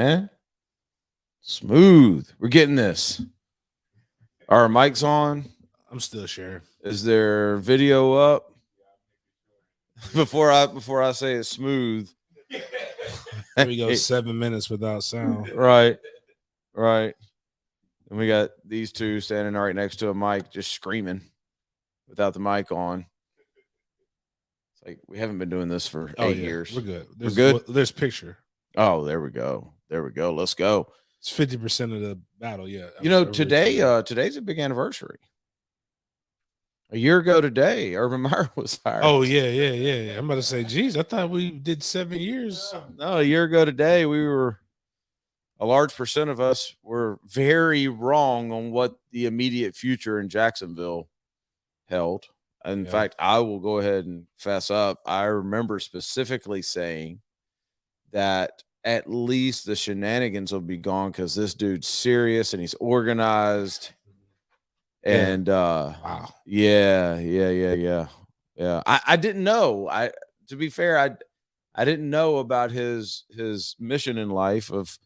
man. Smooth. We're getting this. Are our mics on? I'm still sharing. Is there video up? Before I say it's smooth. There we go. 7 minutes without sound. Right. And we got these two standing right next to a mic just screaming without the mic on. It's like we haven't been doing this for 8 years. We're good. We're good. There's picture. Oh, there we go. Let's go. It's 50% of the battle. Yeah. Today's a big anniversary. A year ago today, Urban Meyer was hired. Oh, yeah. I'm about to say, geez, I thought we did 7 years. No, a year ago today, a large percent of us were very wrong on what the immediate future in Jacksonville held. In fact, I will go ahead and fess up. I remember specifically saying that at least the shenanigans will be gone because this dude's serious and he's organized. And wow. Yeah. I didn't know. To be fair, I didn't know about his mission in life of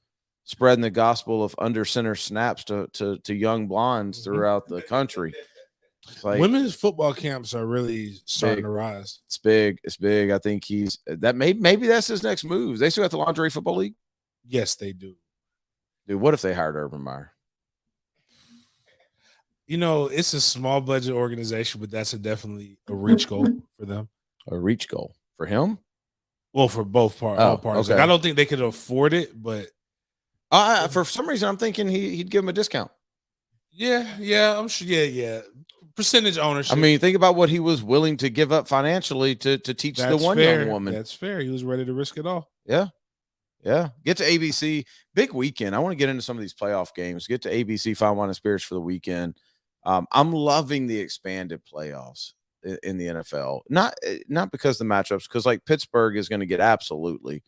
spreading the gospel of under center snaps to young blondes throughout the country. Like, women's football camps are really starting to rise. It's big. I think maybe that's his next move. They still got the Lingerie Football League. Yes, they do. Dude, what if they hired Urban Meyer? It's a small budget organization, but that's definitely a reach goal for them. A reach goal for him? Well, for both all parties. Okay. Like, I don't think they could afford it, but for some reason, I'm thinking he'd give him a discount. Yeah, I'm sure. Yeah. Percentage ownership. I mean, think about what he was willing to give up financially to teach the one young woman. That's fair. He was ready to risk it all. Yeah. Get to ABC. Big weekend. I want to get into some of these playoff games. Get to ABC Fine Wine and Spirits for the weekend. I'm loving the expanded playoffs in the NFL. Not because the matchups, because like Pittsburgh is going to get absolutely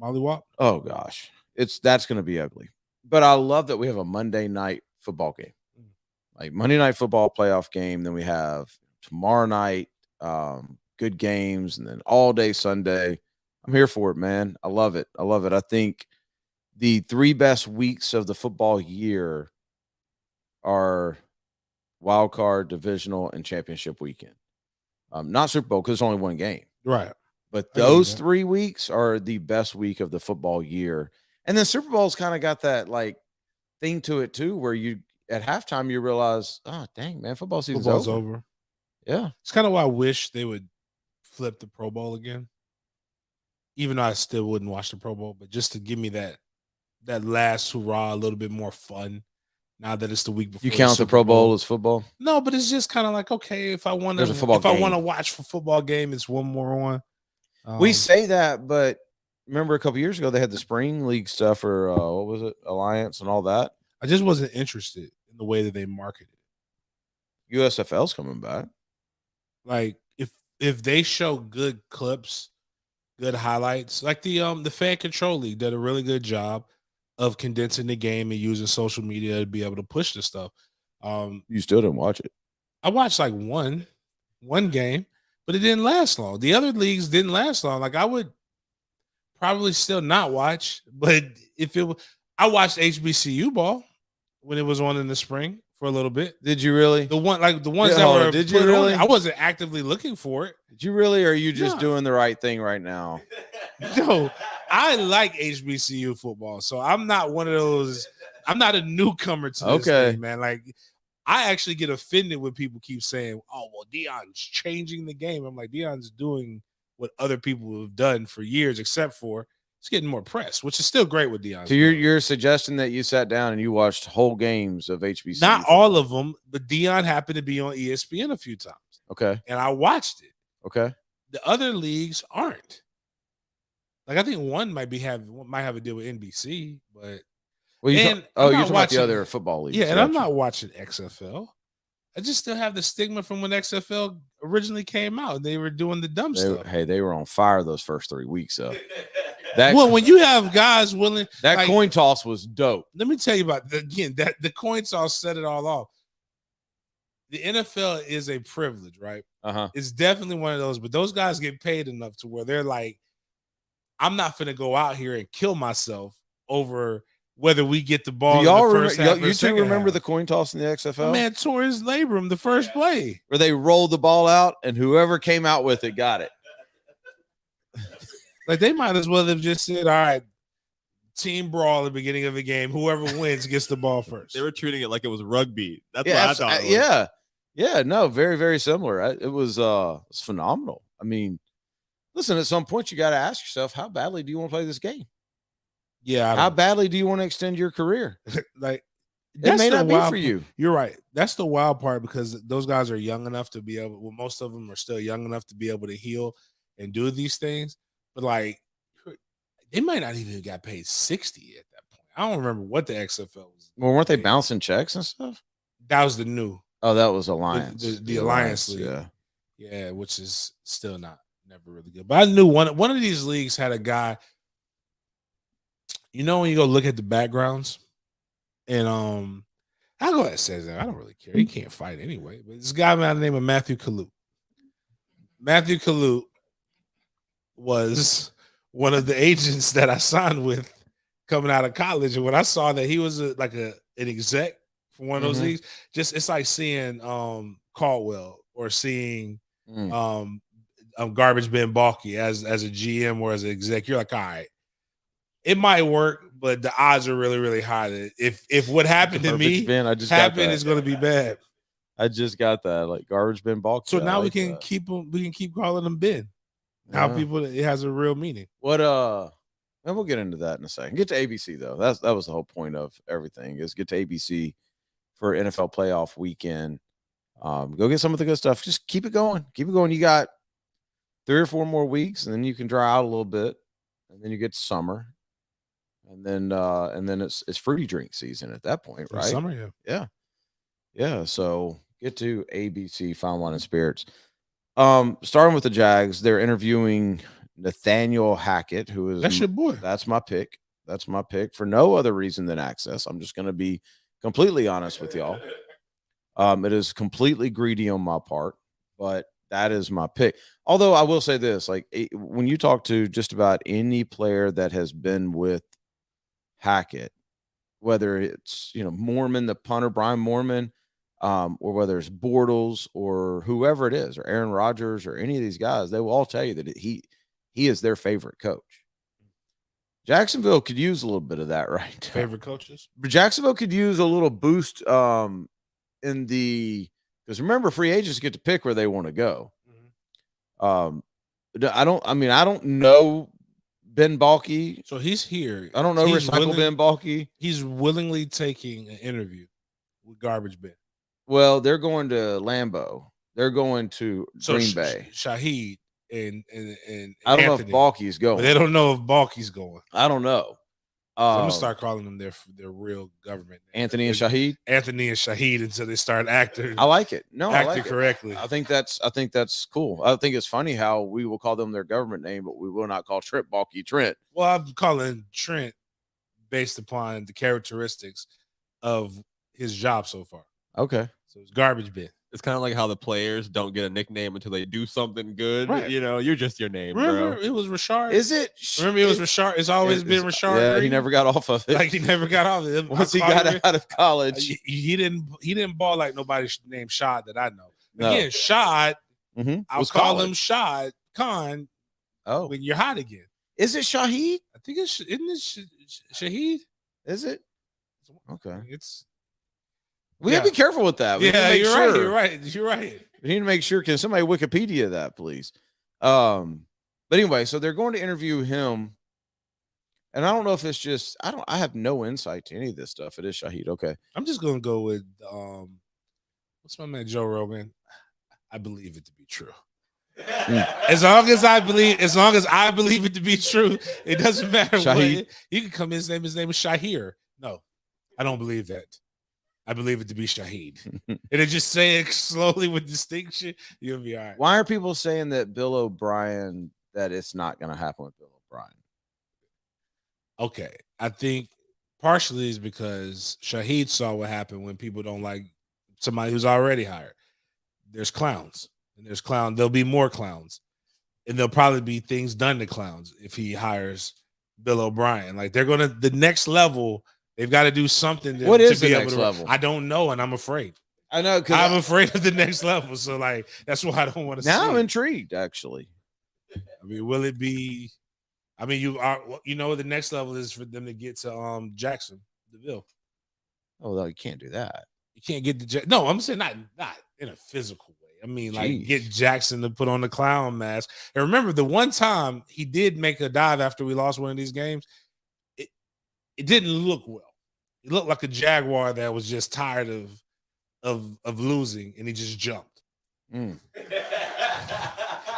mollywop. Oh gosh, that's going to be ugly. But I love that we have a Monday night football game, like Monday night football playoff game. Then we have tomorrow night, good games, and then all day Sunday. I'm here for it, man. I love it. I think the 3 best weeks of the football year are wild card, divisional, and championship weekend. Not Super Bowl because there's only one game. Right. But those 3 weeks are the best week of the football year. And then Super Bowl's kind of got that like thing to it too, where you at halftime you realize, oh dang, man, football's over. Yeah. It's kind of why I wish they would flip the Pro Bowl again. Even though I still wouldn't watch the Pro Bowl, but just to give me that last hurrah, a little bit more fun. Now that it's the week before, you count the Pro Bowl as football? No, but it's just kind of like, okay, if I want to watch for football game, it's one more on. We say that, but remember a couple years ago they had the spring league stuff or what was it, Alliance and all that. I just wasn't interested in the way that they marketed it. USFL's coming back. Like if they show good clips, good highlights, like the Fan Control League did a really good job of condensing the game and using social media to be able to push the stuff. You still didn't watch it? I watched like one game, but it didn't last long. The other leagues didn't last long. Like I would probably still not watch, but I watched HBCU ball when it was on in the spring for a little bit. Did you really? The ones that were. Did you really? I wasn't actively looking for it. Did you really? Or are you just doing the right thing right now? No, I like HBCU football, so I'm not one of those. I'm not a newcomer to this thing, man. Like, I actually get offended when people keep saying, "Oh, well, Deion's changing the game." I'm like, Deion's doing what other people have done for years, except for it's getting more press, which is still great with Deion. So you're suggesting that you sat down and you watched whole games of HBCU? Not all of them, but Deion happened to be on ESPN a few times. Okay, and I watched it. Okay, the other leagues aren't. Like I think one might have a deal with NBC, but you're talking about the other football leagues. Yeah, and I'm not watching XFL. I just still have the stigma from when XFL originally came out. They were doing the dumb stuff. Hey, they were on fire those first 3 weeks. So when you have guys willing, that coin toss was dope. Let me tell you about that. The coin toss set it all off. The NFL is a privilege, right? It's definitely one of those, but those guys get paid enough to where they're like, I'm not finna go out here and kill myself over whether we get the ball. Do y'all in the first half you two remember half. the coin toss in the XFL? My man tore his labrum the first play, where they rolled the ball out and whoever came out with it got it. Like they might as well have just said, "All right, team brawl at the begining of the game. Whoever wins gets the ball first." They were treating it like it was rugby. That's what I thought. It was. Yeah. No, very, very similar. It was phenomenal. I mean, listen, at some point you got to ask yourself, how badly do you want to play this game? Yeah. How badly do you want to extend your career? Like it may not be for you. You're right. That's the wild part because those guys are young enough to be able. Well, most of them are still young enough to be able to heal and do these things. But like, they might not even got paid 60 at that point. I don't remember what the XFL was. Well, weren't they bouncing checks and stuff? That was the new. Oh, that was Alliance. The Alliance League. Yeah. Yeah, which is still never really good. But I knew one of these leagues had a guy. You know, when you go look at the backgrounds, and I'll go ahead and say that. I don't really care. He can't fight anyway. But this guy by the name of Matthew Kalut. Matthew Kalut was one of the agents that I signed with coming out of college. And when I saw that he was an exec for one of those leagues, it's like seeing Caldwell or seeing Garbage Ben Balky as a GM or as an exec. You're like, all right, it might work, but the odds are really, really high that if what happened to me happened, it's going to be bad. I just got that, like Garbage Ben Balky. So now we can keep him. We can keep calling him Ben. Now it has a real meaning. What and we'll get into that in a second. Get to ABC though. That was the whole point of everything, is get to ABC for NFL playoff weekend. Go get some of the good stuff. Just keep it going. Keep it going. You got 3 or 4 more weeks, and then you can dry out a little bit, and then you get to summer, and then it's fruity drink season at that point, right? Summer, yeah. So get to ABC Fine Wine and Spirits. Starting with the Jags, they're interviewing Nathaniel Hackett, who is that's your boy. That's my pick. That's my pick for no other reason than access. I'm just going to be completely honest with y'all. It is completely greedy on my part, but that is my pick. Although I will say this, like when you talk to just about any player that has been with Hackett, whether it's, Mormon, the punter, Brian Mormon, or whether it's Bortles or whoever it is, or Aaron Rodgers or any of these guys, they will all tell you that he is their favorite coach. Jacksonville could use a little bit of that right now. Favorite coaches? But Jacksonville could use a little boost because remember, free agents get to pick where they want to go. I don't know Ben Balky. So he's here. I don't know Recycle Ben Balky. He's willingly taking an interview with Garbage Ben. Well, they're going to Lambeau. They're going to Green Bay. Shahid and I don't Anthony, know if Balky's going. But they don't know if Balky's going. I don't know. So I'm gonna start calling them their real government name. Anthony and Shahid. Anthony and Shahid until they start acting. I like it. No, acting I like correctly. I think that's cool. I think it's funny how we will call them their government name, but we will not call Trent Balky Trent. Well, I'm calling Trent based upon the characteristics of his job so far. Okay. So it's Garbage bin. It's kind of like how the players don't get a nickname until they do something good. Right. You're just your name, Remember, bro. It was Rashard. Is it? Remember, it was Rashard. It's always been Rashard. Yeah, Green. he never got off of it. Like he never got off of it. Once he got out of college, he didn't ball like nobody named Shad that I know. No. Again, Shad. I'll call him Shad Khan. Oh, when you're hot again. Is it Shahid? I think isn't it Shahid? Is it? Okay. We Yeah. gotta be careful with that. We need to make you're sure. right. You're right. We need to make sure. Can somebody Wikipedia that, please? But anyway, so they're going to interview him, and I don't know if it's just I have no insight to any of this stuff. It is Shahid. Okay. I'm just gonna go with what's my man Joe Rogan? I believe it to be true. As long as I believe it to be true, it doesn't matter Shahid. what. You can come in. His name is Shahir. No, I don't believe that. I believe it to be Shahid. And it just say it slowly with distinction. You'll be all right. Why are people saying that Bill O'Brien, that it's not going to happen with Bill O'Brien? Okay. I think partially is because Shahid saw what happened when people don't like somebody who's already hired. There's clowns. And there'll be more clowns. And there'll probably be things done to clowns if he hires Bill O'Brien. Like they're gonna the next level. They've got to do something. What is be the able next to, level? I don't know, and I'm afraid. I know because I'm afraid of the next level. So like that's why I don't want to. Now I'm intrigued. Actually, I mean, will it be? I mean, the next level is for them to get to Jackson, DeVille. Oh, well, you can't do that. You can't get the no. I'm saying not in a physical way. I mean, like get Jackson to put on the clown mask. And remember, the one time he did make a dive after we lost one of these games, it didn't look well. It looked like a Jaguar that was just tired of losing, and he just jumped. He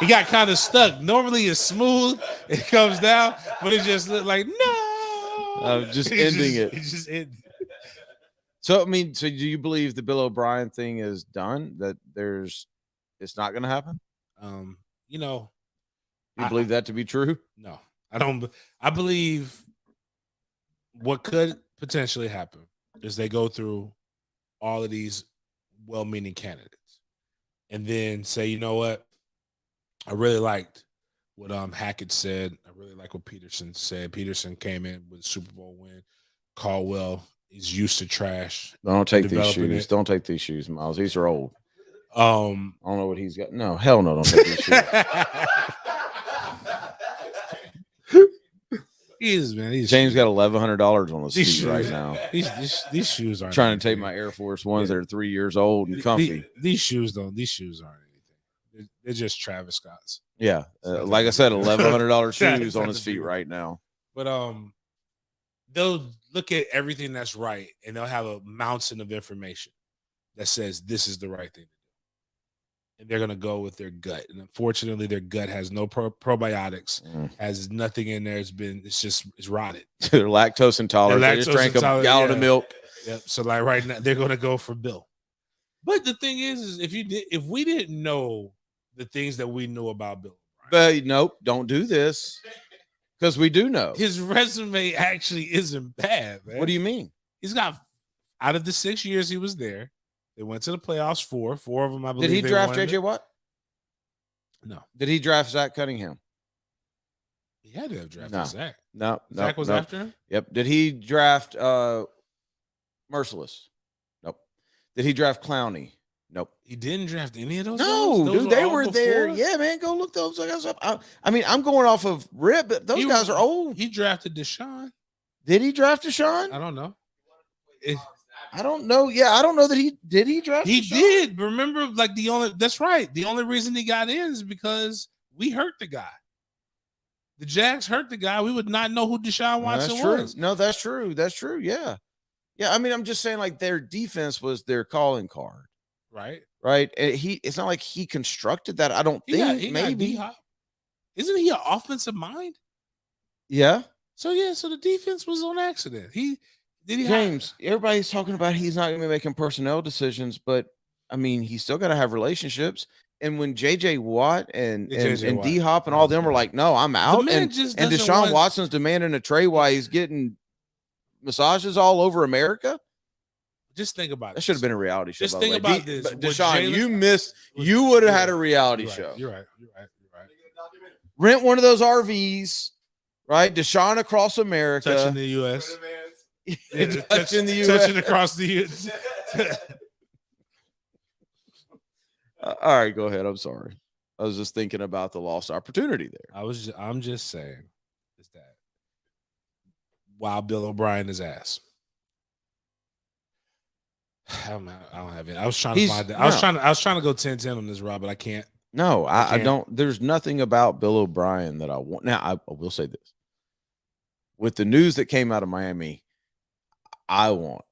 got kind of stuck. Normally it's smooth, it comes down, but it just looked like no. Just ending it. It just ended. So I mean, do you believe the Bill O'Brien thing is done? That it's not going to happen? You believe that to be true? No, I don't. I believe what could potentially happen is they go through all of these well-meaning candidates and then say, you know what? I really liked what Hackett said. I really like what Peterson said. Peterson came in with a Super Bowl win. Caldwell is used to trash. Don't take these shoes. Don't take these shoes, Miles. These are old. I don't know what he's got. No, hell no, don't take these shoes. James got $1,100 on his feet right now. These shoes aren't trying to take my Air Force Ones that are 3 years old and comfy. These shoes aren't anything. They're just Travis Scott's. Yeah, like I said, $1,100 shoes on his feet right now. But they'll look at everything that's right, and they'll have a mountain of information that says this is the right thing to do. And they're going to go with their gut. And unfortunately, their gut has no probiotics, has nothing in there. It's rotted. They're lactose intolerant. They just drank a gallon of milk. Yep. So like right now, they're going to go for Bill. But the thing is if we didn't know the things that we knew about Bill, but nope, don't do this. Because we do know. His resume actually isn't bad, man. What do you mean? He's got, out of the 6 years he was there, they went to the playoffs four of them, I believe. Did he draft J.J. Watt? No. Did he draft Zach Cunningham? He had to have drafted Zach. No. Zach was after him? Yep. Did he draft Merciless? Nope. Did he draft Clowney? Nope. He didn't draft any of those? No, dude, they were there. Yeah, man, go look those guys up. I mean, I'm going off of Rip, but those guys are old. He drafted Deshaun. Did he draft Deshaun? I don't know. I don't know. Yeah, I don't know that he draft. He Deshaun? did. Remember, like that's right. The only reason he got in is because we hurt the guy. The Jags hurt the guy. We would not know who Deshaun Watson was. No, that's true. That's true. Yeah. Yeah. I mean, I'm just saying, like, their defense was their calling card. Right. And it's not like he constructed that. I don't think. Maybe. Isn't he an offensive mind? Yeah. So the defense was on accident. James, everybody's talking about he's not going to be making personnel decisions, but I mean, he's still got to have relationships. And when J.J. Watt and D-Hop and all them were like, no, I'm out. And Deshaun Watson's demanding a trade while he's getting massages all over America. Just think about it. That should have been a reality show. Just think about this. Deshaun, you would have had a reality show. You're right. Rent one of those RVs, right? Deshaun across America. Touching the U.S. Touching the U.S. Touching across the U.S. All right, go ahead. I'm sorry. I was just thinking about the lost opportunity there. I'm just saying is that while Bill O'Brien is ass. I don't have it. I was trying to find that. I was trying to go 10-10 on this, Rob, but I can't. No, I don't. There's nothing about Bill O'Brien that I want. Now, I will say this. With the news that came out of Miami, I want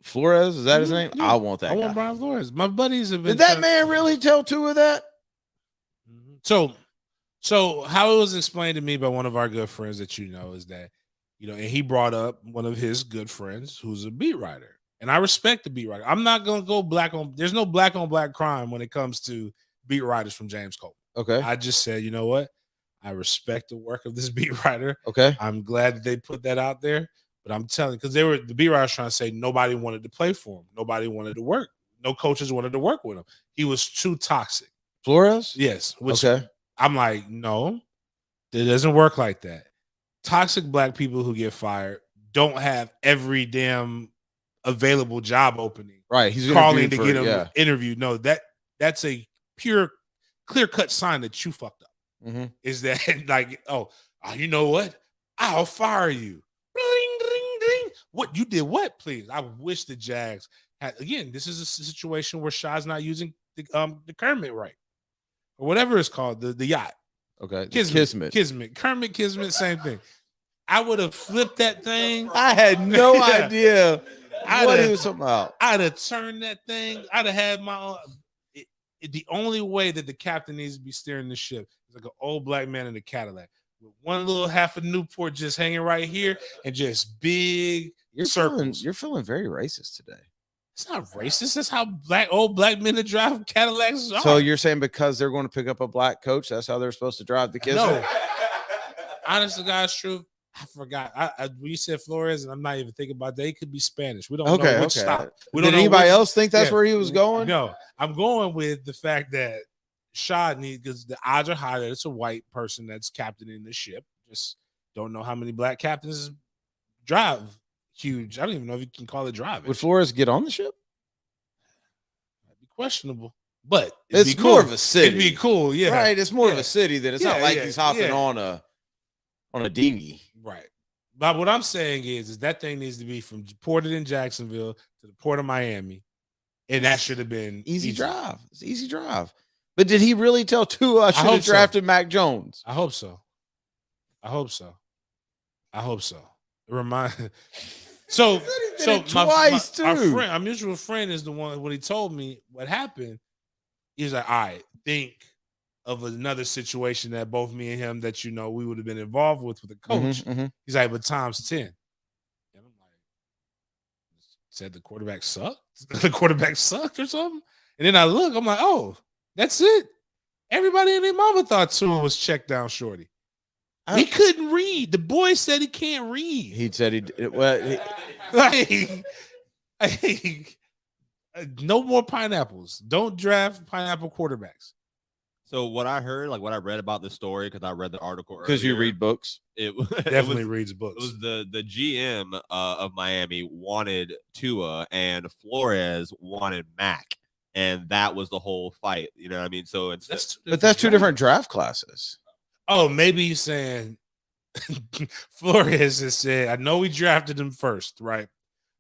Flores. Is that his name? Yeah. I want that guy. I want Brian Flores. My buddies have been. Did that man really tell two of that? So how it was explained to me by one of our good friends that is that, and he brought up one of his good friends who's a beat writer. And I respect the beat writer. I'm not going to go there's no black on black crime when it comes to beat writers from James Cole. Okay. I just said, you know what? I respect the work of this beat writer. Okay. I'm glad that they put that out there. But I'm telling you, because the beat writers trying to say nobody wanted to play for him. Nobody wanted to work. No coaches wanted to work with him. He was too toxic. Flores? Yes. Okay. I'm like, no, it doesn't work like that. toxic black people who get fired don't have every damn available job opening. Right. He's calling to get him yeah. interviewed. No, that's a pure clear-cut sign that you fucked up. Mm-hmm. Is that like, oh, you know what? I'll fire you. Ding, ding, ding. What you did? What? Please. I wish the Jags had. Again, this is a situation where Shaw's not using the Kermit right, or whatever it's called, the yacht. Okay, Kismet, Kermit Kismet, same thing. I would have flipped that thing. I had no idea what he was talking about. I'd have turned that thing. I'd have had my own. The only way that the captain needs to be steering the ship is like an old black man in a Cadillac with one little half of Newport just hanging right here and just big circles. You're feeling very racist today. It's not racist. That's how old black men that drive Cadillacs are. So you're saying because they're going to pick up a black coach, that's how they're supposed to drive the kids? No. Honest to God's truth, I forgot. When you said Flores, and I'm not even thinking about that. He could be Spanish. We don't know which stop. Did anybody else think that's where he was going? No, I'm going with the fact that Shaw needs, because the odds are high that it's a white person that's captaining the ship. Just don't know how many black captains drive huge. I don't even know if you can call it driving. Would Flores get on the ship? That'd be questionable. But it's more of a city. It'd be cool, yeah. Right. It's more of a city than it's not like he's hopping on a dinghy. Right. But what I'm saying is that thing needs to be from ported in Jacksonville to the port of Miami. And that should have been easy drive. It's an easy drive. But did he really tell Tua I should have drafted Mac Jones? I hope so. So our mutual friend is the one, when he told me what happened, he was like, all right, think of another situation that both me and him that we would have been involved with the coach. Mm-hmm. He's like, but times 10. And I'm like, said the quarterback sucked? The quarterback sucked or something? And then I look, I'm like, oh, that's it. Everybody and their mama thought Tua was checked down shorty. He couldn't read. The boy said he can't read. He said he did. Well, no more pineapples. Don't draft pineapple quarterbacks. So what I heard, like what I read about the story, because I read the article earlier. Because you read books. It definitely reads books. It was the GM of Miami wanted Tua and Flores wanted Mac. And that was the whole fight. You know what I mean? So that's two different draft classes. Oh, maybe he's saying Flores has said, I know we drafted him first, right?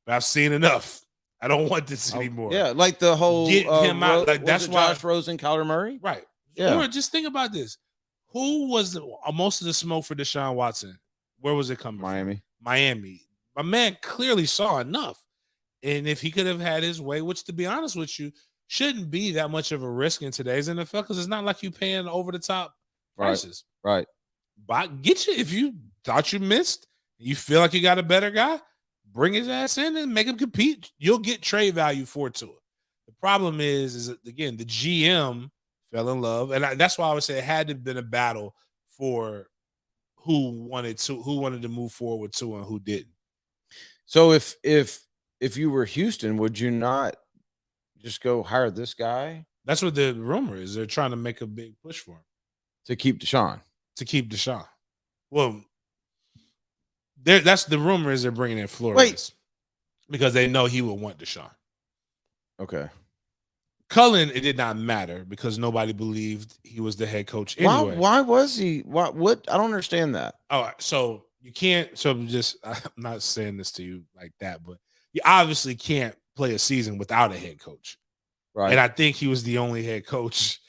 But I've seen enough. I don't want this anymore. Yeah, like the whole get him out. Like that's why Josh Rosen, Kyler Murray. Right. Yeah. Or just think about this. Who was most of the smoke for Deshaun Watson? Where was it coming from? Miami. My man clearly saw enough. And if he could have had his way, which to be honest with you, shouldn't be that much of a risk in today's NFL, because it's not like you paying over the top prices. Right. But get you, if you thought you missed, you feel like you got a better guy, bring his ass in and make him compete. You'll get trade value for it to it. The problem is again, the GM fell in love. And that's why I would say it had to have been a battle for who wanted to move forward with Tua and who didn't. So if you were Houston, would you not just go hire this guy? That's what the rumor is. They're trying to make a big push for him. To keep Deshaun. Well, that's the rumor is they're bringing in Flores because they know he will want Deshaun. Okay. Cullen, it did not matter because nobody believed he was the head coach anyway. Why was he? What? I don't understand that. Oh, so you can't. So I'm not saying this to you like that, but you obviously can't play a season without a head coach. Right. And I think he was the only head coach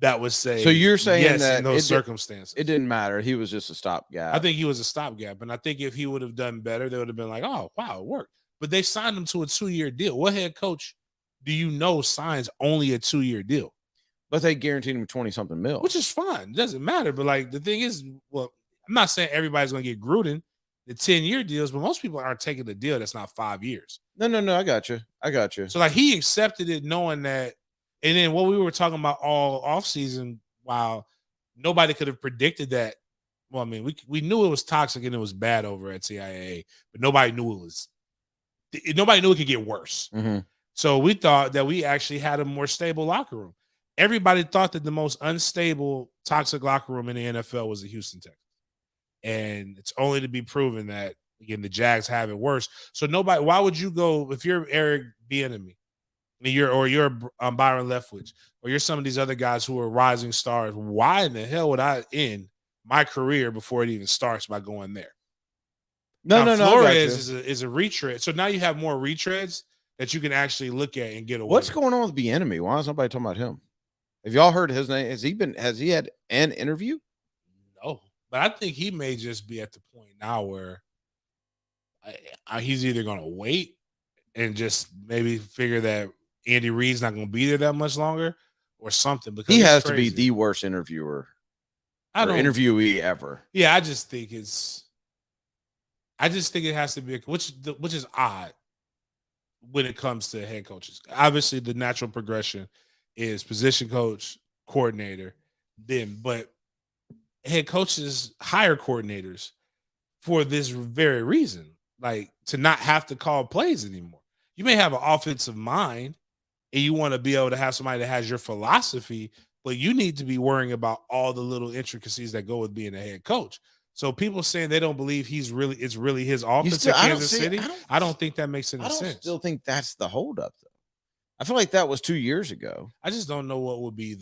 that would say. So you're saying yes, that in those circumstances, it didn't matter. He was just a stopgap. I think he was a stopgap, and I think if he would have done better, they would have been like, "Oh, wow, it worked." But they signed him to a 2-year deal. What head coach do you know signs only a 2-year deal? But they guaranteed him 20-something mil, which is fine. It doesn't matter. But like the thing is, well, I'm not saying everybody's going to get Gruden the 10-year deals, but most people aren't taking the deal that's not 5 years. No. I got you. So like he accepted it, knowing that. And then what we were talking about all offseason, while nobody could have predicted that. Well, I mean, we knew it was toxic and it was bad over at CIAA, but nobody knew it could get worse. Mm-hmm. So we thought that we actually had a more stable locker room. Everybody thought that the most unstable, toxic locker room in the NFL was the Houston Texans. And it's only to be proven that, again, the Jags have it worse. So nobody, why would you go if you're Eric Bieniemy, you're Byron Leftwich, or you're some of these other guys who are rising stars? Why in the hell would I end my career before it even starts by going there? No. Flores is a retread. So now you have more retreads that you can actually look at and get away. What's going on with Bieniemy? Why is nobody talking about him? Have y'all heard his name? Has he had an interview? No, but I think he may just be at the point now where he's either going to wait and just maybe figure that Andy Reid's not going to be there that much longer or something. Because he has to be the worst interviewer or interviewee ever. Yeah, I just think it has to be, which is odd when it comes to head coaches. Obviously, the natural progression is position coach, coordinator, but head coaches hire coordinators for this very reason, like to not have to call plays anymore. You may have an offensive mind and you want to be able to have somebody that has your philosophy, but you need to be worrying about all the little intricacies that go with being a head coach. So people saying they don't believe it's really his offense in Kansas City, I don't think that makes any sense. I still think that's the holdup, though. I feel like that was 2 years ago. I just don't know what would be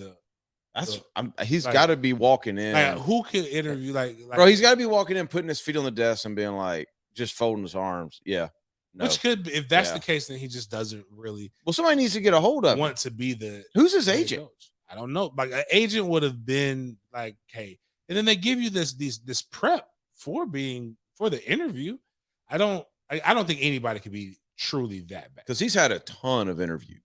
he's got to be walking in. Like, who can interview? Bro, he's got to be walking in, putting his feet on the desk, and being like, just folding his arms. Yeah. No. Which could be, if that's the case, then he just doesn't really. Well, somebody needs to get a hold of. Want to be the who's his agent? Coach. I don't know. Like an agent would have been like, hey, and then they give you this prep for the interview. I don't think anybody could be truly that bad because he's had a ton of interviews.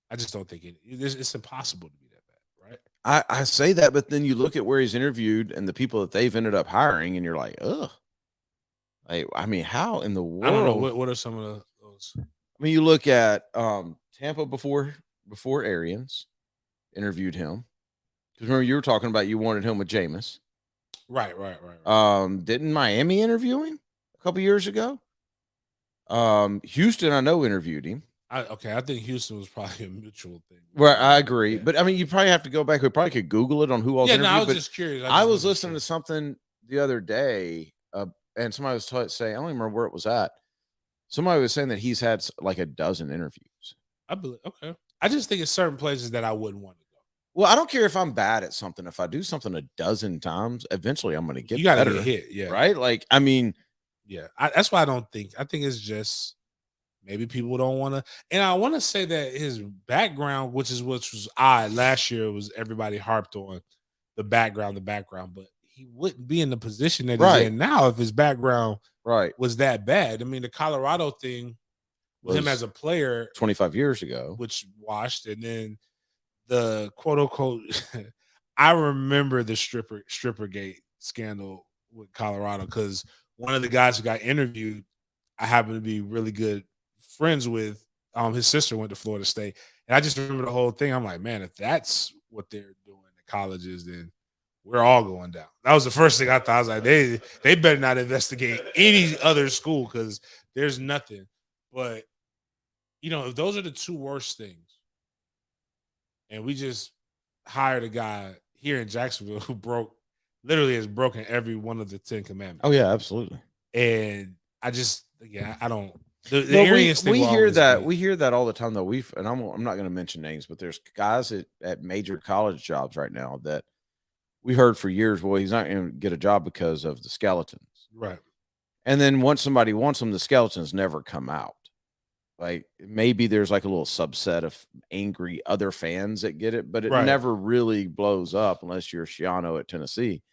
I just don't think it's impossible to be that bad, right? I say that, but then you look at where he's interviewed and the people that they've ended up hiring, and you're like, ugh. Like, I mean, how in the world? I don't know. What are some of those? I mean, you look at Tampa before Arians interviewed him. Because remember, you were talking about you wanted him with Jameis. Right. Didn't Miami interview him a couple years ago? Houston, I know, interviewed him. I think Houston was probably a mutual thing. Right, I agree. Yeah. But, I mean, you probably have to go back. We probably could Google it on who else interviewed. Yeah, I was just curious. I was listening to something the other day, and somebody was saying, I don't even remember where it was at. Somebody was saying that he's had like a dozen interviews. I believe. Okay. I just think it's certain places that I wouldn't want to go. Well, I don't care if I'm bad at something. If I do something a dozen times, eventually I'm going to get you gotta better. Get hit, yeah. Right? Like, I mean. Yeah. That's why I think it's just maybe people don't want to. And I want to say that his background, which was odd. Last year was everybody harped on the background, but he wouldn't be in the position that he's in now if his background was that bad. I mean, the Colorado thing with him as a player 25 years ago, which washed, and then the quote unquote I remember the strippergate scandal with Colorado because one of the guys who got interviewed, I happen to be really good friends with. His sister went to Florida State, and I just remember the whole thing. I'm like, man, if that's what they're doing at colleges, then we're all going down. That was the first thing I thought. I was like, they better not investigate any other school because there's nothing. But, if those are the two worst things, and we just hired a guy here in Jacksonville who literally has broken every one of the 10 commandments. Oh, yeah, absolutely. And I just, I don't. The Arians thing we hear that. We hear that all the time, though. I'm not going to mention names, but there's guys at major college jobs right now that we heard for years, well, he's not going to get a job because of the skeletons. Right. And then once somebody wants them, the skeletons never come out. Like maybe there's like a little subset of angry other fans that get it, but it never really blows up unless you're Shiano at Tennessee.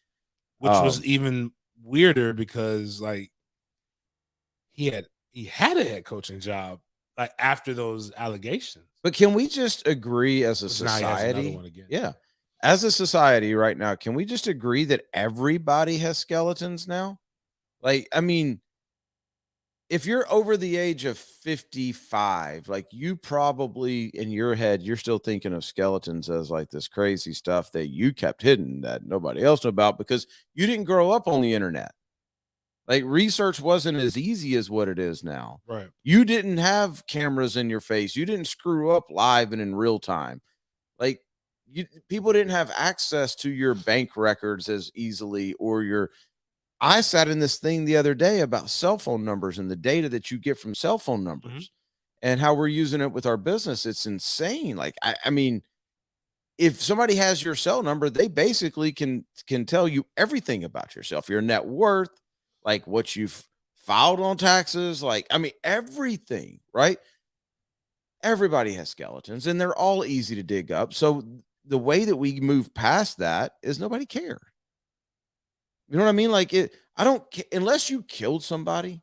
Which was even weirder because like he had a head coaching job like after those allegations. But can we just agree as a society? Yeah. As a society right now, can we just agree that everybody has skeletons now? Like, I mean, if you're over the age of 55, like you probably in your head, you're still thinking of skeletons as like this crazy stuff that you kept hidden that nobody else knew about because you didn't grow up on the internet. Like research wasn't as easy as what it is now. Right. You didn't have cameras in your face. You didn't screw up live and in real time. Like, people didn't have access to your bank records as easily, or I sat in this thing the other day about cell phone numbers and the data that you get from cell phone numbers and how we're using it with our business. It's insane. Like, I mean, if somebody has your cell number, they basically can tell you everything about yourself, your net worth, like what you've filed on taxes, like, I mean, everything, right? Everybody has skeletons and they're all easy to dig up. So the way that we move past that is nobody care. You know what I mean? Like, I don't, unless you killed somebody,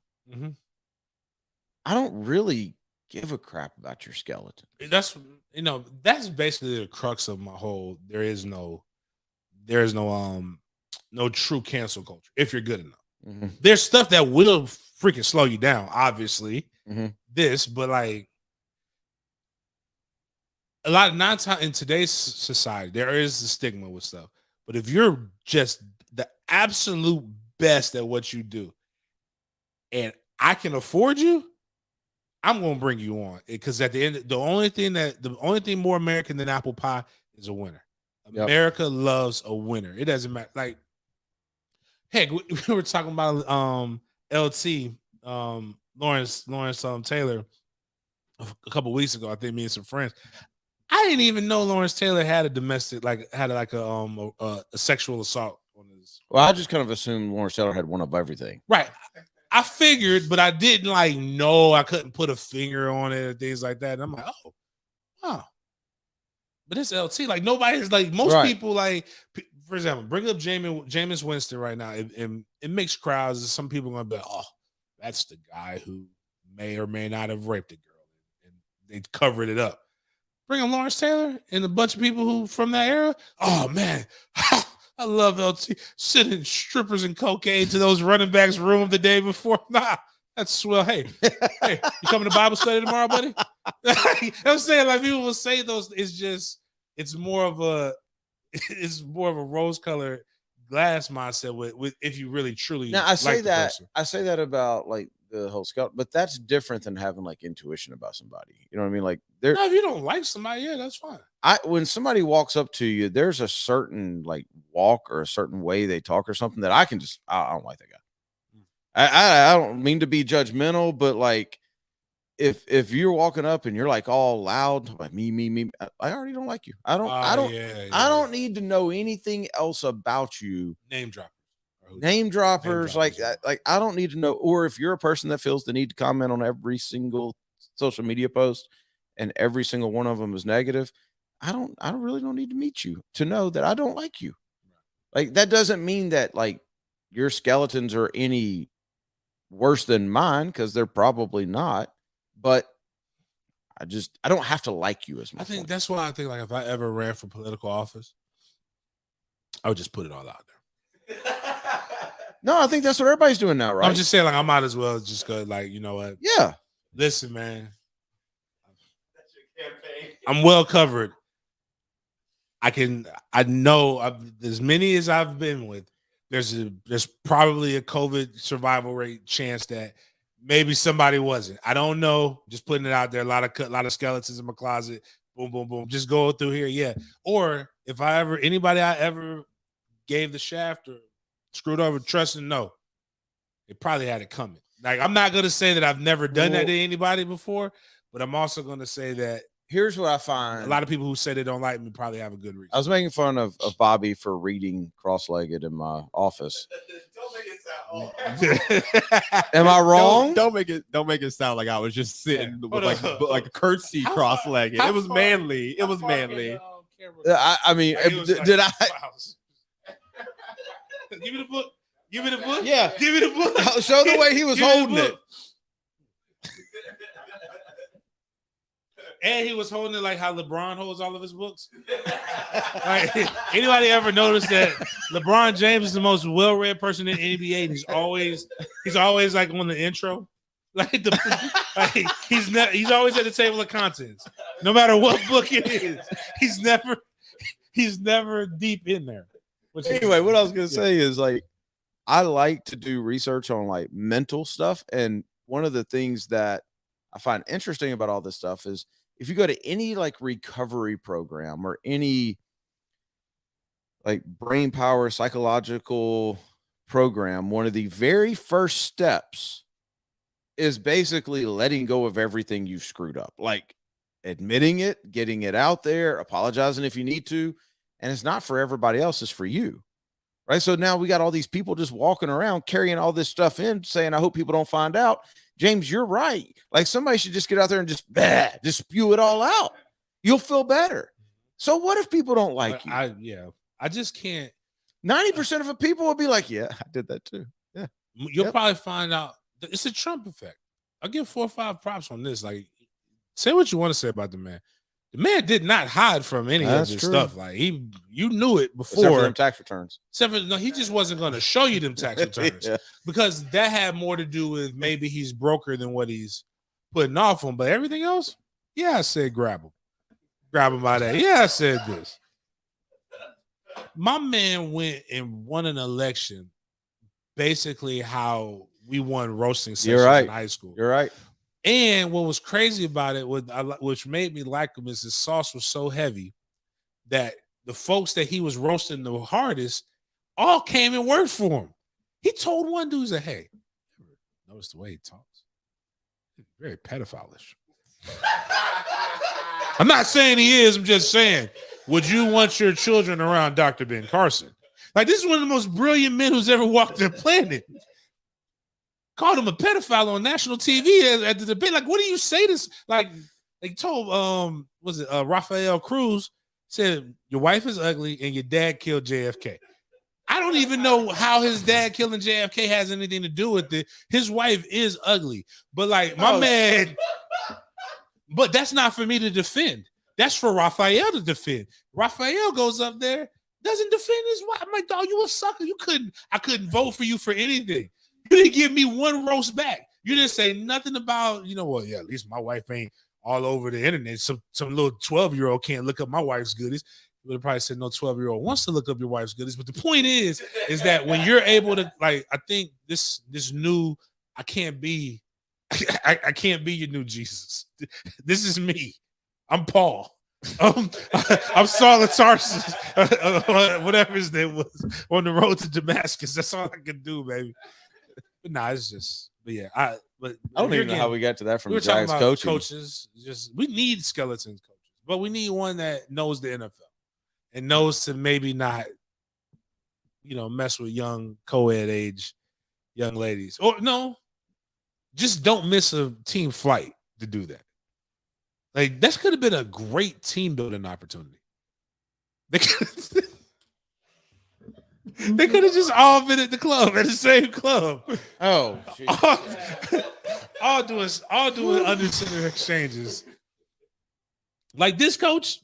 I don't really give a crap about your skeleton. That's basically the crux of my whole, there is no true cancel culture if you're good enough. There's stuff that will freaking slow you down, obviously. But like, a lot of 9 times in today's society, there is the stigma with stuff. But if you're just the absolute best at what you do, and I can afford you, I'm gonna bring you on. Because at the end, the only thing more American than apple pie is a winner. America loves a winner. It doesn't matter. Like, heck, we were talking about LT Lawrence Taylor a couple weeks ago. I think me and some friends. I didn't even know Lawrence Taylor had a sexual assault on his. Well, I just kind of assumed Lawrence Taylor had one of everything. Right. I figured, but I didn't know. I couldn't put a finger on it or things like that. And I'm like, oh, wow. But it's LT. Like, nobody's like, most people, like, for example, bring up Jameis Winston right now. It makes crowds. Some people are going to be like, oh, that's the guy who may or may not have raped a girl. And they covered it up. Bring him Lawrence Taylor and a bunch of people who from that era. Oh, man. I love LT. Sending strippers and cocaine to those running backs' room the day before. Nah, that's swell. Hey, you coming to Bible study tomorrow, buddy? I'm saying, like, people will say those. It's more of a rose-colored glass mindset with if you really truly. Now I say that about like the whole skeleton, but that's different than having like intuition about somebody. You know what I mean? Like, if you don't like somebody, yeah, that's fine. When somebody walks up to you, there's a certain like walk or a certain way they talk or something that I don't like that guy. I don't mean to be judgmental, but like, if you're walking up and you're like all loud, like me, I already don't like you. I don't need to know anything else about you. Name droppers, like I don't need to know. Or if you're a person that feels the need to comment on every single social media post and every single one of them is negative, I really don't need to meet you to know that I don't like you. Like, that doesn't mean that like your skeletons are any worse than mine, because they're probably not. But I don't have to like you as much. I think that's why I think, like, if I ever ran for political office, I would just put it all out there. No, I think that's what everybody's doing now, right? I'm just saying, like, I might as well just go, like, you know what? Yeah. Listen, man. That's your campaign. I'm well covered. I know as many as I've been with, there's probably a COVID survival rate chance that maybe somebody wasn't. I don't know. Just putting it out there. A lot of skeletons in my closet. Boom, boom, boom. Just go through here. Yeah. Or if anybody I ever gave the shaft or screwed over, trust and know, they probably had it coming. Like, I'm not going to say that I've never done that to anybody before, but I'm also going to say that here's what I find. A lot of people who say they don't like me probably have a good reason. I was making fun of Bobby for reading cross-legged in my office. Don't make it sound. Am I wrong? Don't make it sound like I was just sitting with like a curtsy cross-legged. It was manly. It was manly. I mean, did I? Give me the book. Give me the book. Yeah. Give me the book. Show the way he was holding it. And he was holding it like how LeBron holds all of his books. Like, anybody ever noticed that LeBron James is the most well-read person in NBA? And he's always like on the intro. He's always at the table of contents. No matter what book it is. He's never deep in there. Anyway, what I was gonna say is, like, I like to do research on like mental stuff. And one of the things that I find interesting about all this stuff is if you go to any like recovery program or any like brain power psychological program, one of the very first steps is basically letting go of everything you've screwed up, like admitting it, getting it out there, apologizing if you need to. And it's not for everybody else, it's for you. Right. So now we got all these people just walking around carrying all this stuff in, saying, I hope people don't find out. James, you're right. Like somebody should just get out there and just spew it all out. You'll feel better. So what if people don't like you? I just can't. 90% of the people will be like, yeah, I did that too. Yeah. You'll probably find out it's a Trump effect. I'll give 4 or 5 props on this. Like, say what you want to say about the man. The man did not hide from any of this stuff. Like you knew it before. Except for them tax returns. No, he just wasn't going to show you them tax returns because that had more to do with maybe he's broker than what he's putting off on. But everything else, I said grab him by that. Yeah, I said this. My man went and won an election, basically how we won roasting sessions in high school. You're right. And what was crazy about it, which made me like him, is his sauce was so heavy that the folks that he was roasting the hardest all came and worked for him. He told one dude, that, hey, notice the way he talks. He's very pedophile-ish. I'm not saying he is. I'm just saying, would you want your children around Dr. Ben Carson? Like, this is one of the most brilliant men who's ever walked the planet. Called him a pedophile on national TV at the debate. Like, what do you say this? Like, they told Rafael Cruz said your wife is ugly and your dad killed JFK. I don't even know how his dad killing JFK has anything to do with it. His wife is ugly, but like my man. But that's not for me to defend. That's for Rafael to defend. Rafael goes up there, doesn't defend his wife. I'm like, dog, you a sucker. I couldn't vote for you for anything. You didn't give me one roast back. You didn't say nothing about, at least my wife ain't all over the internet. Some little 12-year-old can't look up my wife's goodies. You would have probably said no 12-year-old wants to look up your wife's goodies. But the point is that when you're able to, like, I think this new, I can't be your new Jesus. This is me. I'm Paul. I'm Saul of Tarsus, whatever his name was, on the road to Damascus. That's all I can do, baby. But nah, it's just, I don't even know how we got to that from we the Giants coaching. Coaches. Just we need skeleton coaches, but we need one that knows the NFL and knows to maybe not, mess with young co-ed age young ladies. Or no, just don't miss a team flight to do that. Like, that could have been a great team building opportunity. They could have just all been at the club, at the same club. Oh, all doing under center exchanges. Like this coach.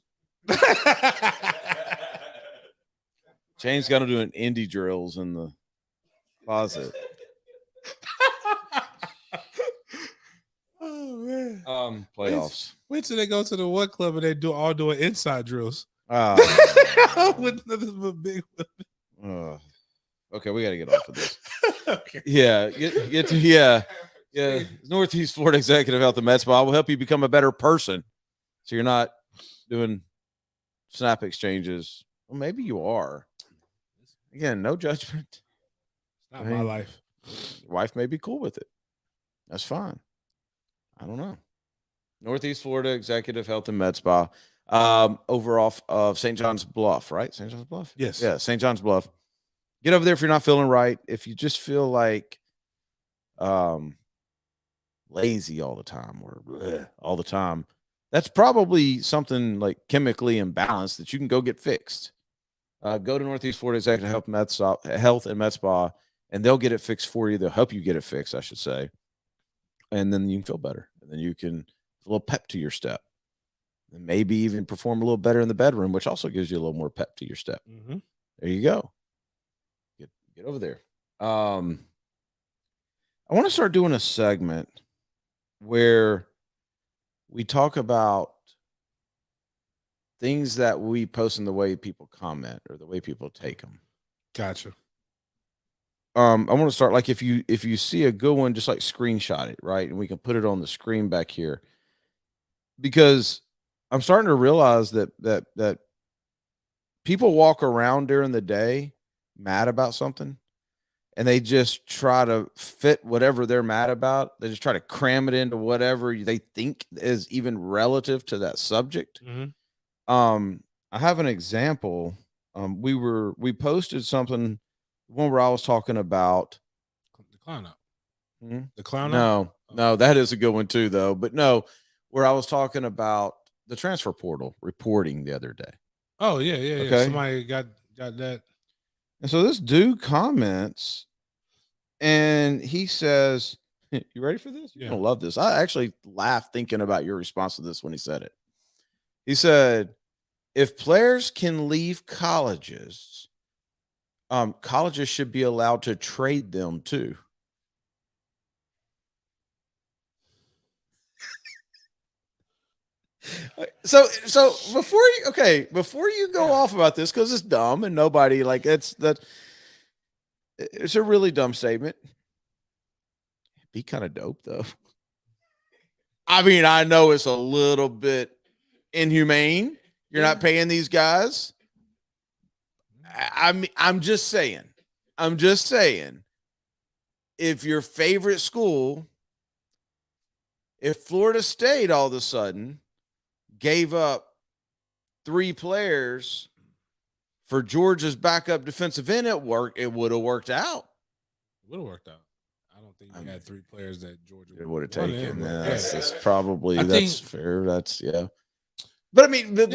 James got to do an indie drills in the closet. Oh man. Playoffs. Wait till they go to the one club and they doing inside drills. With nothing but big women. Okay, we got to get off of this. Okay. Yeah, get to Northeast Florida Executive Health and Medspa will help you become a better person, so you're not doing snap exchanges. Well, maybe you are. Again, no judgment. It's not my life. Your wife may be cool with it. That's fine. I don't know. Northeast Florida Executive Health and Medspa, over off of St. John's Bluff, right? St. John's Bluff? Yes. Yeah, St. John's Bluff. Get over there if you're not feeling right. If you just feel like lazy all the time or all the time, that's probably something like chemically imbalanced that you can go get fixed. Go to Northeast Florida Executive Health and Medspa, and they'll get it fixed for you. They'll help you get it fixed, I should say. And then you can feel better. And then you can a little pep to your step. And maybe even perform a little better in the bedroom, which also gives you a little more pep to your step. Mm-hmm. There you go. Get over there. I want to start doing a segment where we talk about things that we post in the way people comment or the way people take them. Gotcha. I want to start, like, if you see a good one, just like screenshot it, right? And we can put it on the screen back here, because I'm starting to realize that people walk around during the day mad about something, and they just try to fit whatever they're mad about. They just try to cram it into whatever they think is even relative to that subject. I have an example. We posted something, one where I was talking about the clown up. Hmm? The clown up? No, that is a good one too, though. But no, where I was talking about the transfer portal reporting the other day. Oh, yeah. Okay. Somebody got that. And so this dude comments, and he says, "You ready for this? You're gonna love this." I actually laughed thinking about your response to this when he said it. He said, "If players can leave colleges, colleges should be allowed to trade them too." So before you go off about this, because it's dumb and nobody like it's a really dumb statement. It'd be kind of dope though. I mean, I know it's a little bit inhumane. You're not paying these guys. I'm just saying. If your favorite school, if Florida State all of a sudden gave up 3 players for Georgia's backup defensive end at work, it would have worked out. Would have worked out. I don't think we had 3 players that Georgia would have taken. That's fair. That's yeah. But I mean, the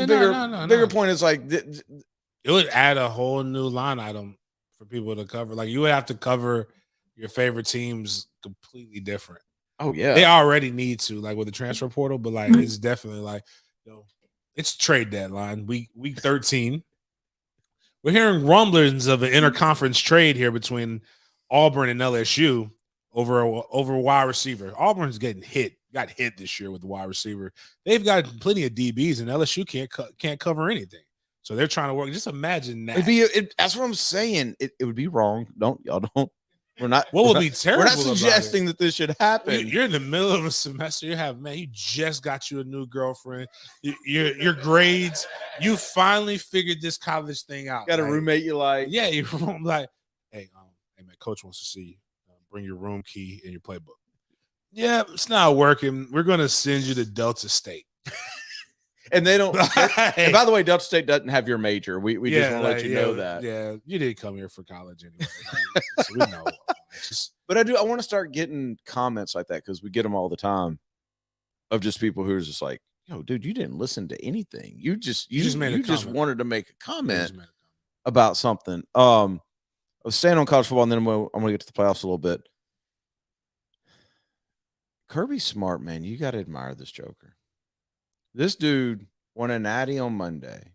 bigger point is like it would add a whole new line item for people to cover. Like you would have to cover your favorite teams completely different. Oh yeah, they already need to, like with the transfer portal, but like it's definitely like, it's trade deadline week 13. We're hearing rumblings of an interconference trade here between Auburn and LSU over wide receiver. Auburn's got hit this year with the wide receiver. They've got plenty of DBs, and LSU can't cover anything. So they're trying to work. Just imagine that. That's what I'm saying. It would be wrong. Don't. We're not. What would be terrible? We're not suggesting that this should happen. You're in the middle of a semester. You just got you a new girlfriend. Your grades. You finally figured this college thing out. Got a roommate you like? Yeah, you're like, hey man, coach wants to see you. Bring your room key and your playbook. Yeah, it's not working. We're gonna send you to Delta State. And they don't. And by the way, Delta State doesn't have your major. We just want to let you know that. Yeah, you didn't come here for college anyway. So we know. But I want to start getting comments like that because we get them all the time of just people who are just like, "Yo, dude, you didn't listen to anything. You just wanted to make a comment about something." I was staying on college football, and then I'm going to get to the playoffs a little bit. Kirby's smart, man. You got to admire this joker. This dude won a natty on Monday.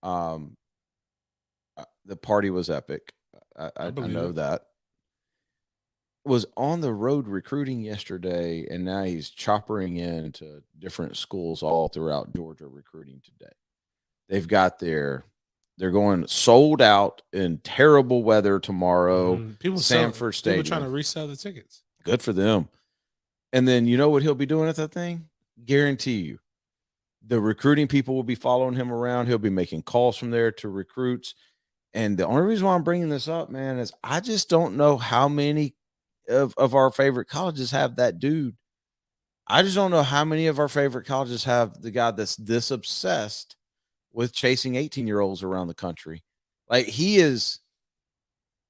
The party was epic. I know that. Was on the road recruiting yesterday, and now he's choppering into different schools all throughout Georgia recruiting today. They've got they're going sold out in terrible weather tomorrow. Sanford Stadium. People trying to resell the tickets. Good for them. And then you know what he'll be doing at that thing? Guarantee you. The recruiting people will be following him around. He'll be making calls from there to recruits. And the only reason why I'm bringing this up, man, is I just don't know how many of our favorite colleges have that dude. I just don't know how many of our favorite colleges have the guy that's this obsessed with chasing 18-year-olds around the country. Like, he is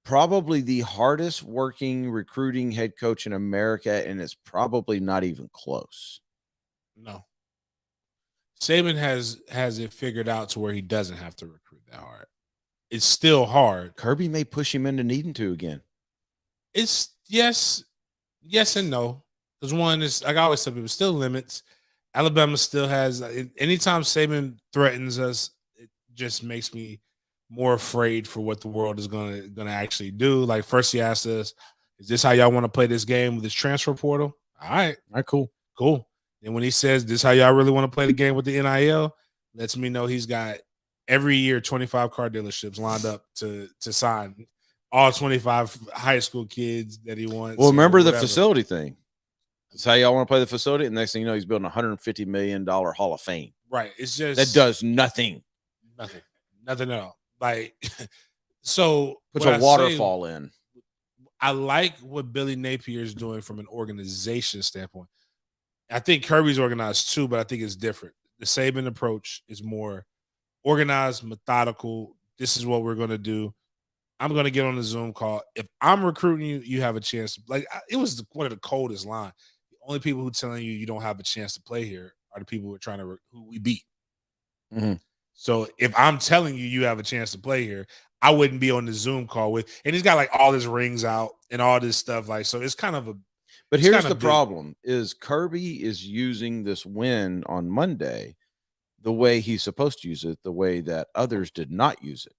probably the hardest working recruiting head coach in America, and it's probably not even close. No. Saban has it figured out to where he doesn't have to recruit that hard. It's still hard. Kirby may push him into needing to again. It's yes and no. Because one is, like I always tell people, still limits. Alabama still has. Anytime Saban threatens us, it just makes me more afraid for what the world is gonna actually do. Like, first he asked us, "Is this how y'all want to play this game with this transfer portal?" All right, cool. And when he says, "This how y'all really want to play the game with the NIL," lets me know he's got every year 25 car dealerships lined up to sign all 25 high school kids that he wants. Well, remember the facility thing. That's how y'all want to play the facility. And next thing you know, he's building a $150 million Hall of Fame. Right. It's just that does nothing. Nothing. Nothing at all. Like, so Puts a waterfall in. I like what Billy Napier is doing from an organization standpoint. I think Kirby's organized too, but I think it's different. The Saban approach is more organized, methodical. This is what we're going to do. I'm going to get on the Zoom call. If I'm recruiting you, you have a chance. Like, it was one of the coldest lines. The only people who telling you don't have a chance to play here are the people who are trying to who we beat. Mm-hmm. So if I'm telling you have a chance to play here, I wouldn't be on the Zoom call with. And he's got like all his rings out and all this stuff. Like, so it's kind of a. But here's the problem: is Kirby is using this win on Monday the way he's supposed to use it, the way that others did not use it,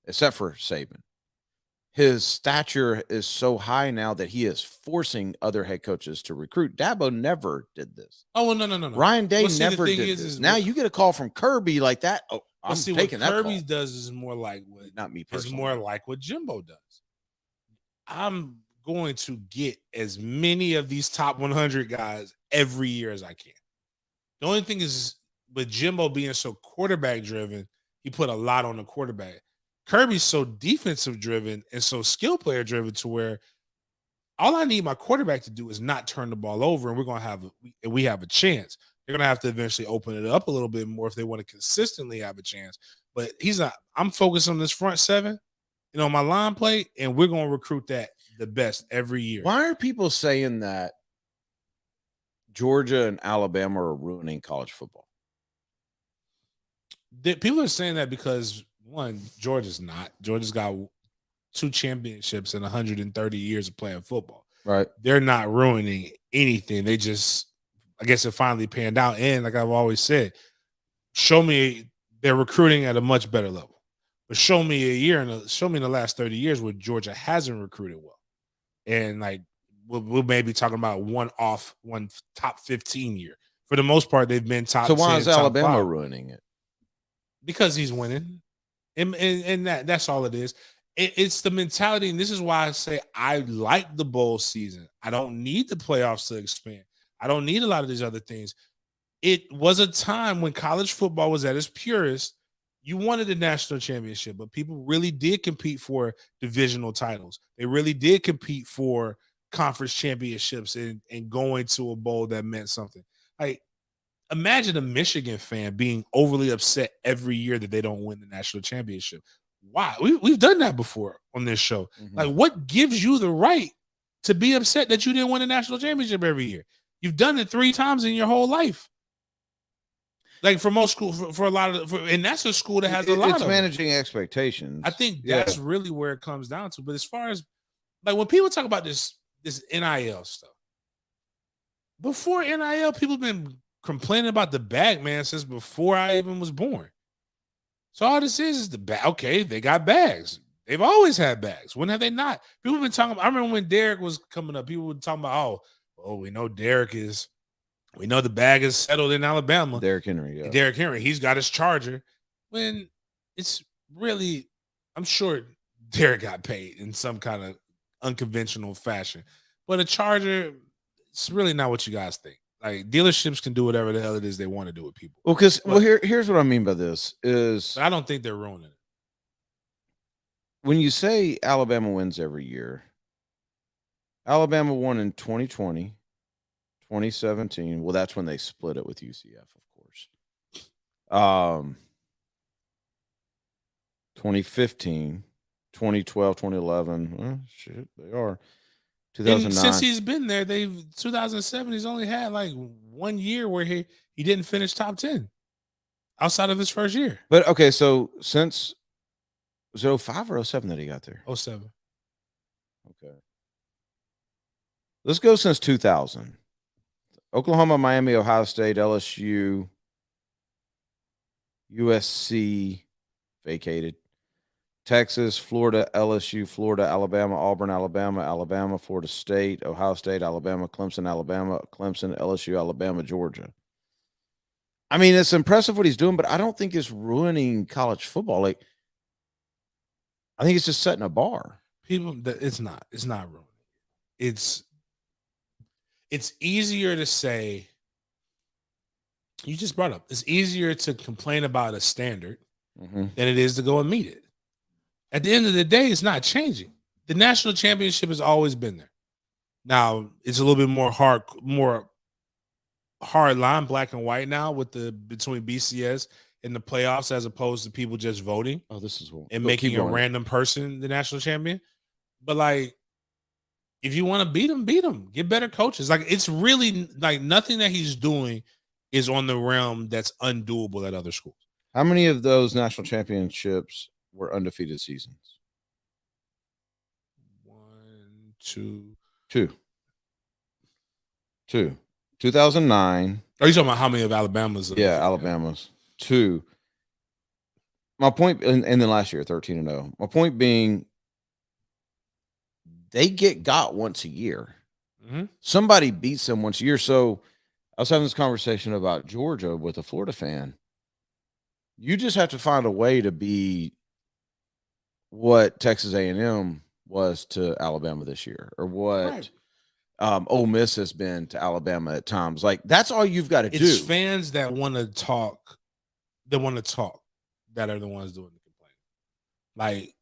except for Saban. His stature is so high now that he is forcing other head coaches to recruit. Dabo never did this. Oh, well, no. Ryan Day never did this. Now you get a call from Kirby like that. Oh, I'm taking that call. What Kirby does is more like what, not me personally. It's more like what Jimbo does. I'm going to get as many of these top 100 guys every year as I can. The only thing is, with Jimbo being so quarterback driven, he put a lot on the quarterback. Kirby's so defensive driven and so skill player driven to where all I need my quarterback to do is not turn the ball over, and we have a chance. They're gonna have to eventually open it up a little bit more if they want to consistently have a chance. But he's not. I'm focused on this front seven, my line play, and we're gonna recruit that the best every year. Why are people saying that Georgia and Alabama are ruining college football? People are saying that because, one, Georgia's not. Georgia's got 2 championships in 130 years of playing football. Right. They're not ruining anything. They just, I guess it finally panned out. And like I've always said, they're recruiting at a much better level. But show me in the last 30 years where Georgia hasn't recruited well. And like, we'll maybe talking about one top 15 year. For the most part, they've been top 10. So why is Alabama ruining it? Because he's winning. And that's all it is. It's the mentality, and this is why I say I like the bowl season. I don't need the playoffs to expand. I don't need a lot of these other things. It was a time when college football was at its purest. You wanted a national championship, but people really did compete for divisional titles. They really did compete for conference championships and going to a bowl that meant something. Like, imagine a Michigan fan being overly upset every year that they don't win the national championship. Why? We've done that before on this show. Mm-hmm. Like, what gives you the right to be upset that you didn't win a national championship every year? You've done it 3 times in your whole life. Like, for most schools, for a lot of, and that's a school that has a lot of. It's managing expectations. I think that's really where it comes down to. But as far as, like, when people talk about this NIL stuff, before NIL, people have been complaining about the bag man since before I even was born. So all this is the bag. Okay, they got bags. They've always had bags. When have they not? People have been talking about, I remember when Derek was coming up, people were talking about, we know we know the bag is settled in Alabama. Derrick Henry, yeah. Derrick Henry, he's got his charger. When it's really, I'm sure Derrick got paid in some kind of unconventional fashion. But a charger, it's really not what you guys think. Like, dealerships can do whatever the hell it is they want to do with people. Well, here's what I mean by this is I don't think they're ruining it. When you say Alabama wins every year, Alabama won in 2020, 2017. Well, that's when they split it with UCF, of course. 2015, 2012, 2011. Shit, they are. 2009. And since he's been there, 2007, he's only had like 1 year where he didn't finish top 10 outside of his first year. But okay, so since was it 05 or 07 that he got there? 07. Okay. Let's go since 2000. Oklahoma, Miami, Ohio State, LSU, USC vacated. Texas, Florida, LSU, Florida, Alabama, Auburn, Alabama, Florida State, Ohio State, Alabama, Clemson, LSU, Alabama, Georgia. I mean, it's impressive what he's doing, but I don't think it's ruining college football. Like, I think it's just setting a bar. It's not ruining. It's easier to say. You just brought up. It's easier to complain about a standard than it is to go and meet it. At the end of the day, it's not changing. The national championship has always been there. Now it's a little bit more hard line, black and white now with between BCS and the playoffs, as opposed to people just voting. Oh, this is one. And making a random person the national champion. But like, if you want to beat them. Get better coaches. Like, it's really like nothing that he's doing is on the realm that's undoable at other schools. How many of those national championships were undefeated seasons? 2. 2009. Are you talking about how many of Alabama's? Yeah, Alabama's. 2. My point, and then last year, 13-0. My point being, they got once a year. Somebody beats them once a year. So I was having this conversation about Georgia with a Florida fan. You just have to find a way to be what Texas A&M was to Alabama this year, or what Ole Miss has been to Alabama at times. Like, that's all you've got to do. It's fans that want to talk, that are the ones doing the complaining. Like,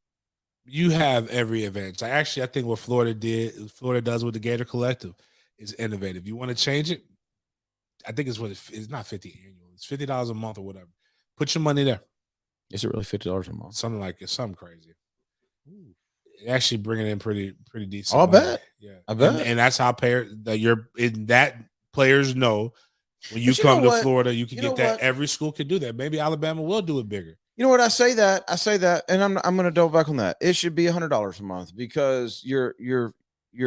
you have every advantage. I think what Florida does with the Gator Collective is innovative. You want to change it? I think it's it's not 50 annual. It's $50 a month or whatever. Put your money there. Is it really $50 a month? Something like it. Something crazy. Actually bringing in pretty decent. I'll bet. Yeah, I bet. And that's how players know when you come to Florida, you can get that. Every school can do that. Maybe Alabama will do it bigger. You know what? I say that, and I'm going to double back on that. It should be $100 a month, because your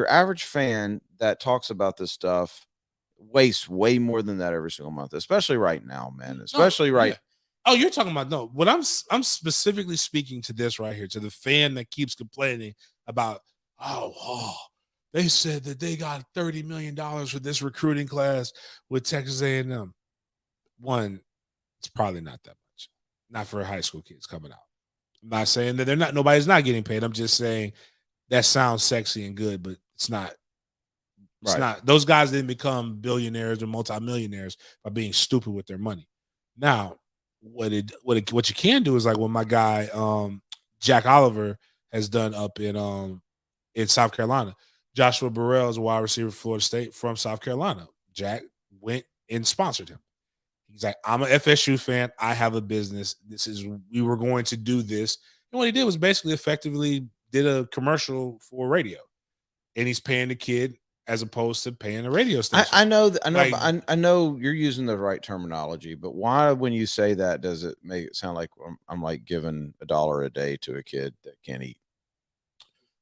average fan that talks about this stuff wastes way more than that every single month, especially right now, man. Especially right. Yeah. Oh, you're talking about no. What I'm specifically speaking to this right here, to the fan that keeps complaining about, they said that they got $30 million for this recruiting class with Texas A&M. One, it's probably not that much. Not for high school kids coming out. I'm not saying that nobody's not getting paid. I'm just saying that sounds sexy and good, but it's not. It's not. Those guys didn't become billionaires or multimillionaires by being stupid with their money. Now, what you can do is like what my guy Jack Oliver has done up in South Carolina. Joshua Burrell is a wide receiver for Florida State from South Carolina. Jack went and sponsored him. He's like, I'm an FSU fan. I have a business. We were going to do this. And what he did was basically effectively did a commercial for radio. And he's paying the kid as opposed to paying a radio station. I know, I know you're using the right terminology, but why, when you say that, does it make it sound like I'm like giving $1 a day to a kid that can't eat?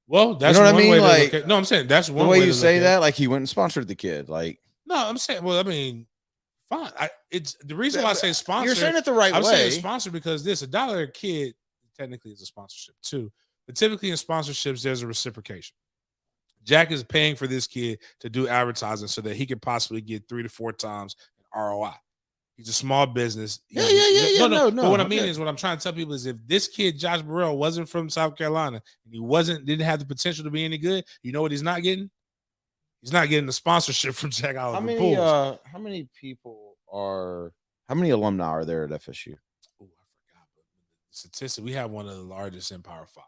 Well, that's, you know what I mean. Like, no, I'm saying that's one way you say that. Like, he went and sponsored the kid. Like, no, I'm saying, well, I mean, fine. It's the reason why I say sponsor. You're saying it the right way. I'm saying sponsor because $1 a kid technically is a sponsorship too. But typically in sponsorships, there's a reciprocation. Jack is paying for this kid to do advertising so that he could possibly get 3 to 4 times ROI. He's a small business. Yeah. No. But what I mean is, what I'm trying to tell people is, if this kid, Josh Burrell, wasn't from South Carolina and he didn't have the potential to be any good, you know what he's not getting? He's not getting the sponsorship from Jack Oliver. How many alumni are there at FSU? Oh, I forgot. But the statistic, we have one of the largest in Power 5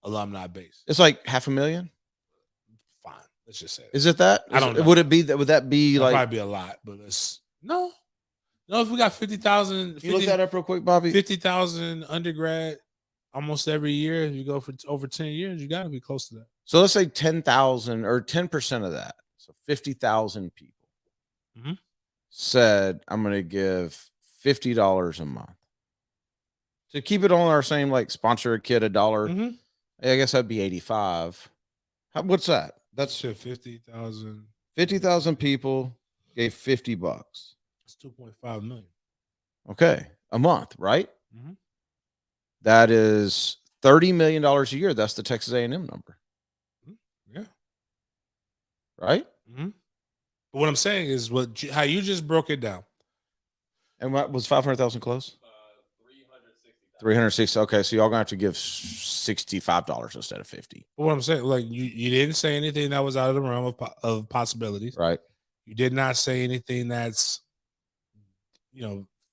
alumni base. It's like 500,000. Fine, let's just say. Is it that? I don't know. Would it be that? Would that be like? Probably be a lot, but no. If we got 50,000, you look that up real quick, Bobby. 50,000 undergrad almost every year. If you go for over 10 years, you got to be close to that. So let's say 10,000 or 10% of that. So 50,000 people said, I'm going to give $50 a month to keep it on our same, like, sponsor a kid $1. I guess that'd be 85. What's that? That's 50,000. 50,000 people gave $50. It's 2.5 million. Okay, a month, right? That is $30 million a year. That's the Texas A&M number. Yeah. Right? But what I'm saying is how you just broke it down. And what was 500,000 close? 360. Okay, so y'all gonna have to give $65 instead of $50. But what I'm saying, like, you didn't say anything that was out of the realm of possibilities. Right. You did not say anything that's,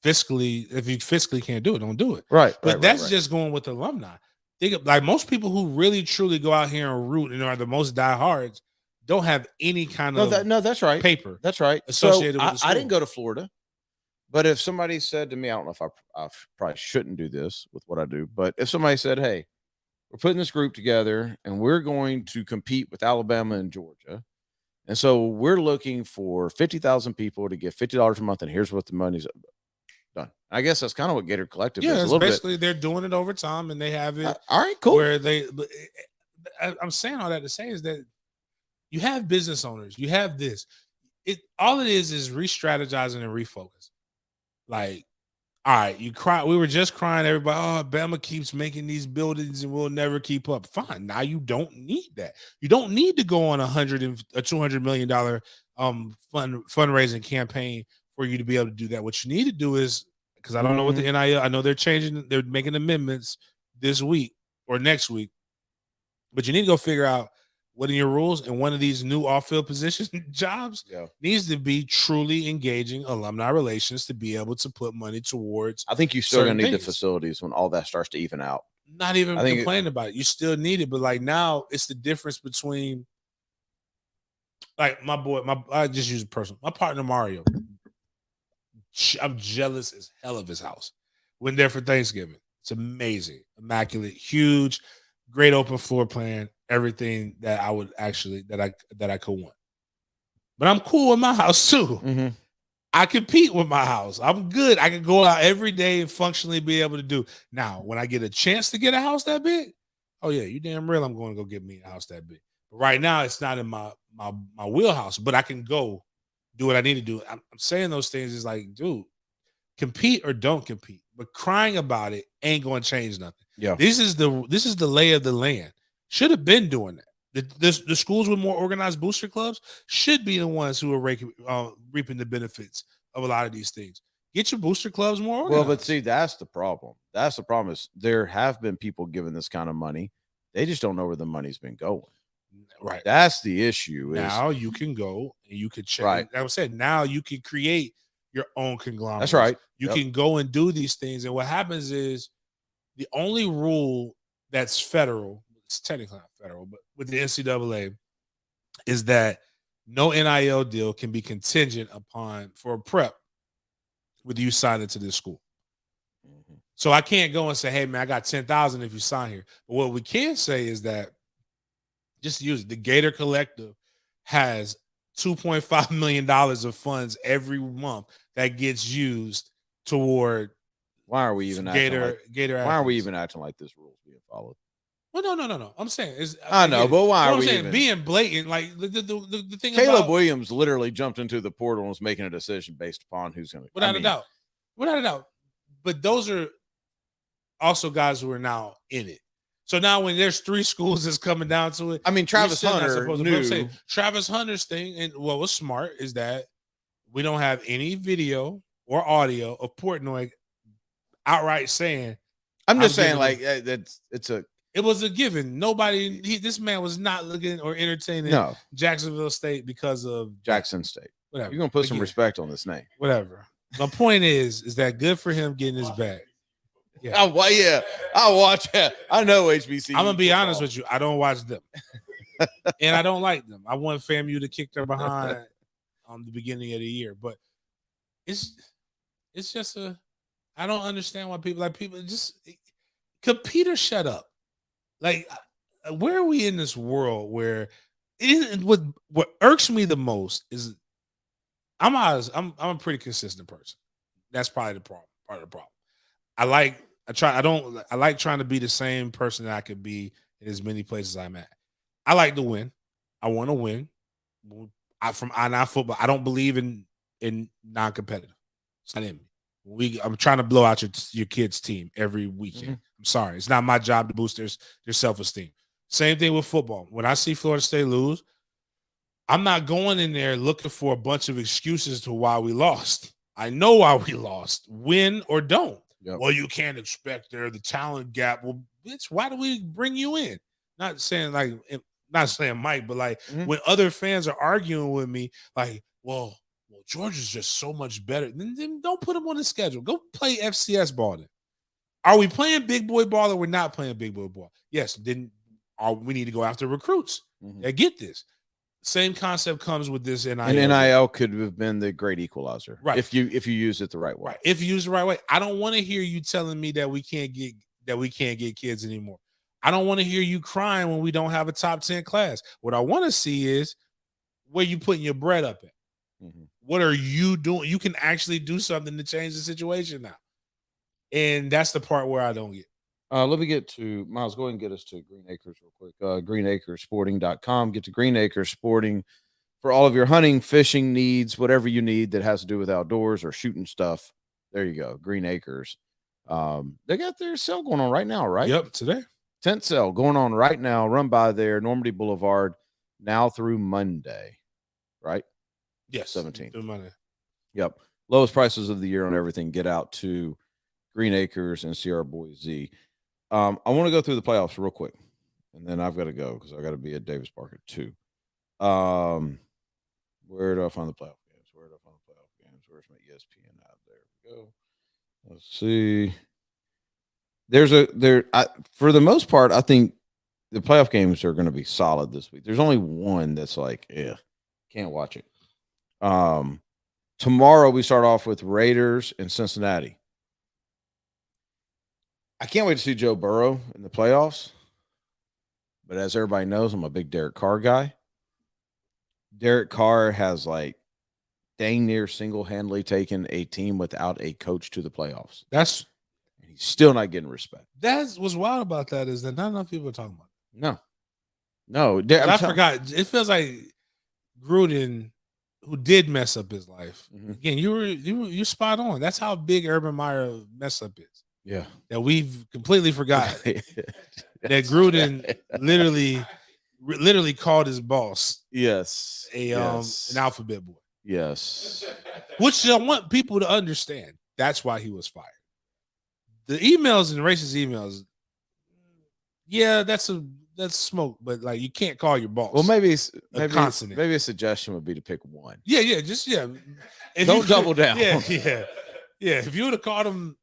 fiscally, if you fiscally can't do it, don't do it. Right. But that's just going with alumni. Think like most people who really truly go out here and root and are the most diehards don't have any kind of that's right. paper. That's right. Associated so with the school. I didn't go to Florida, but if somebody said to me, I don't know if I probably shouldn't do this with what I do, but if somebody said, hey, we're putting this group together and we're going to compete with Alabama and Georgia. And so we're looking for 50,000 people to get $50 a month. And here's what the money's done. I guess that's kind of what Gator Collective is. Yeah, a little basically bit. they're doing it over time and they have it. All right, cool. Where I'm saying all that to say is that you have business owners, you have this. All it is re-strategizing and refocus. Like, all right, you cry. We were just crying. Everybody, oh, Bama keeps making these buildings and we'll never keep up. Fine. Now you don't need that. You don't need to go on a $200 million fundraising campaign for you to be able to do that. What you need to do is, because I don't know what the NIL, I know they're making amendments this week or next week, but you need to go figure out what are your rules, and one of these new off-field position jobs needs to be truly engaging alumni relations to be able to put money towards. I think you still gonna need the facilities when all that starts to even out. Not even complaining about it. You still need it, but like now it's the difference between like I just use a personal. My partner Mario, I'm jealous as hell of his house. Went there for Thanksgiving. It's amazing, immaculate, huge, great open floor plan. Everything that I would actually that I could want, but I'm cool with my house too. I compete with my house. I'm good. I can go out every day and functionally be able to do. Now, when I get a chance to get a house that big, oh yeah, you damn real. I'm going to go get me a house that big. But right now, it's not in my wheelhouse. But I can go do what I need to do. I'm saying those things is like, dude, compete or don't compete. But crying about it ain't going to change nothing. Yeah, this is the lay of the land. Should have been doing that. The schools with more organized booster clubs should be the ones who are reaping the benefits of a lot of these things. Get your booster clubs more organized. Well, but see, that's the problem. That's the problem is there have been people giving this kind of money. They just don't know where the money's been going. Right. That's the issue. Now you can go and you can check. Right. Like I said, now you can create your own conglomerate. That's right. You can go and do these things. And what happens is the only rule that's federal, it's technically not federal, but with the NCAA, is that no NIL deal can be contingent upon for a prep with you signing to this school. So I can't go and say, hey man, I got 10,000 if you sign here. But what we can say is that just use it. The Gator Collective has $2.5 million of funds every month that gets used toward. Why are we even Gator? Why are we even acting like this rule's being followed? Well, no. I'm saying I know, but why are we saying even being blatant? Like the thing. Caleb Williams literally jumped into the portal and was making a decision based upon who's going to. Without a doubt. But those are also guys who are now in it. So now when there's 3 schools that's coming down to it, I mean, Travis Hunter knew. Travis Hunter's thing, and what was smart is that we don't have any video or audio of Portnoy outright saying. I'm just saying, like it was a given. This man was not looking or entertaining Jacksonville State because of Jackson State. Whatever. You're gonna put some respect on this name. Whatever. My point is that good for him getting his bag. Yeah. I'll watch that. I know HBCU. I'm gonna be honest with you. I don't watch them, and I don't like them. I want FAMU to kick their behind on the beginning of the year, but it's just I don't understand why people just compete or shut up. Like, where are we in this world where what irks me the most is I'm a pretty consistent person. That's probably the problem. Part of the problem. I like trying to be the same person that I could be in as many places I'm at. I like to win. I want to win. From I9 football, I don't believe in non-competitive. It's not in me. I'm trying to blow out your kids' team every weekend. I'm sorry. It's not my job to boost their self-esteem. Same thing with football. When I see Florida State lose, I'm not going in there looking for a bunch of excuses to why we lost. I know why we lost. Win or don't. Yep. Well, you can't expect the talent gap. Well, bitch, why do we bring you in? Not saying Mike, but like when other fans are arguing with me, like, well, well, Georgia's just so much better. Then don't put them on the schedule. Go play FCS ball then. Are we playing big boy ball or we're not playing big boy ball? Yes, then we need to go after recruits that get this. Same concept comes with this NIL. And NIL could have been the great equalizer, right? If you use it the right way, right? If you use it the right way, I don't want to hear you telling me that we can't get kids anymore. I don't want to hear you crying when we don't have a top 10 class. What I want to see is where you putting your bread up at. What are you doing? You can actually do something to change the situation now, and that's the part where I don't get. Let me get to Miles. Go ahead and get us to GreenAcres real quick. GreenAcreSporting.com. Get to GreenAcres Sporting for all of your hunting, fishing needs, whatever you need that has to do with outdoors or shooting stuff. There you go. GreenAcres. They got their sale going on right now, right? Yep, today. Tent sale going on right now. Run by there, Normandy Boulevard, now through Monday, right? Yes, 17th. Through Monday. Yep. Lowest prices of the year on everything. Get out to GreenAcres and see our boy Z. I want to go through the playoffs real quick, and then I've got to go because I got to be at Davis Park at 2. Where do I find the playoff games? Where's my ESPN out? There we go. Let's see. For the most part, I think the playoff games are going to be solid this week. There's only one that's like, can't watch it. Tomorrow we start off with Raiders and Cincinnati. I can't wait to see Joe Burrow in the playoffs. But as everybody knows, I'm a big Derek Carr guy. Derek Carr has like dang near single-handedly taken a team without a coach to the playoffs. He's still not getting respect. That's what's wild about that is that not enough people are talking about it. No. I forgot. It feels like Gruden, who did mess up his life. Again, you're spot on. That's how big Urban Meyer mess up is. Yeah. That we've completely forgotten. That Gruden literally called his boss. Yes. An alphabet boy. Yes. Which I want people to understand. That's why he was fired. The emails and racist emails, yeah, that's smoke, but like you can't call your boss. Well, maybe a suggestion would be to pick one. Yeah. If don't double down. Yeah. If you would have called him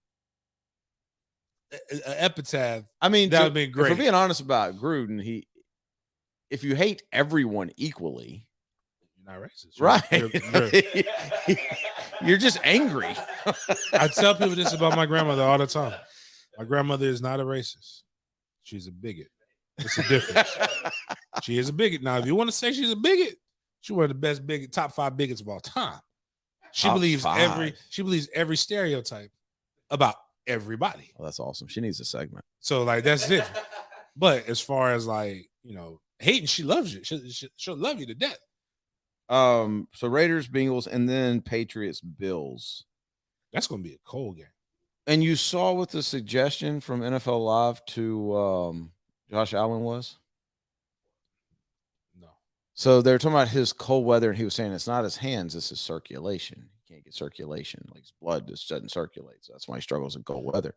an epitaph, I mean, that would have been great. If we're being honest about Gruden, if you hate everyone equally, you're not racist, right? You're just angry. I tell people this about my grandmother all the time. My grandmother is not a racist. She's a bigot. It's a difference. She is a bigot. Now, if you want to say she's a bigot, she's one of the best top 5 bigots of all time. She believes every stereotype about everybody. Oh, that's awesome. She needs a segment. So like that's it. But as far as like, hating, she loves you. She'll love you to death. So Raiders, Bengals, and then Patriots, Bills. That's gonna be a cold game. And you saw what the suggestion from NFL Live to Josh Allen was? No. So they're talking about his cold weather, and he was saying it's not his hands, it's his circulation. He can't get circulation. Like his blood just doesn't circulate. So that's why he struggles in cold weather.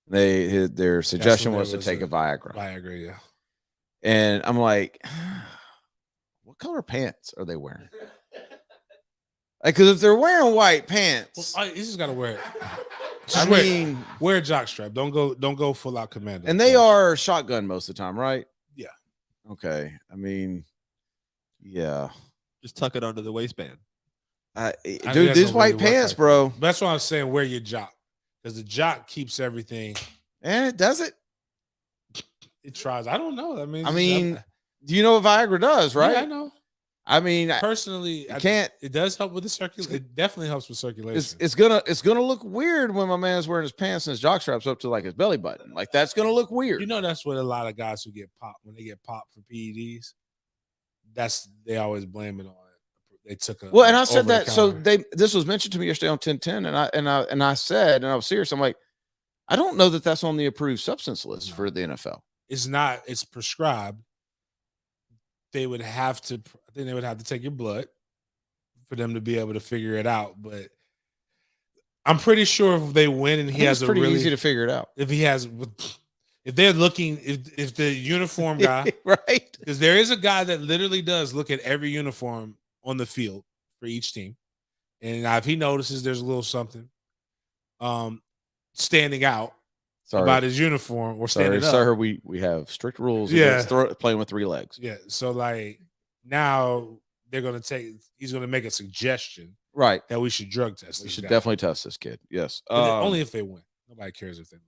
Their suggestion was to take a Viagra. Viagra, yeah. And I'm like, what color pants are they wearing? Because if they're wearing white pants, you just gotta wear it. Wear a jock strap. Don't go full out commando. And they are shotgun most of the time, right? Yeah. Okay. I mean, yeah. Just tuck it under the waistband. Dude, these white pants, bro. That's why I'm saying wear your jock, because the jock keeps everything. And it does it. It tries. I don't know. I mean, do you know what Viagra does, right? Yeah, I know. I mean, personally, it does help with the circulation. It definitely helps with circulation. It's gonna look weird when my man's wearing his pants and his jock straps up to like his belly button. Like that's gonna look weird. That's what a lot of guys who get popped when they get popped for PEDs. They always blame it on it. They took a and I said that. So this was mentioned to me yesterday on 1010, and I said, and I was serious. I'm like, I don't know that that's on the approved substance list for the NFL. It's not. It's prescribed. I think they would have to take your blood for them to be able to figure it out. But I'm pretty sure if they win and he has pretty easy to figure it out. If they're looking, if the uniform guy, right? Because there is a guy that literally does look at every uniform on the field for each team. And now if he notices there's a little something standing out about his uniform or standing up. Sir, we have strict rules Yeah. against playing with 3 legs. Yeah. So like now he's gonna make a suggestion Right. that we should drug test. We should definitely test this kid. Yes. Only if they win. Nobody cares if they lose.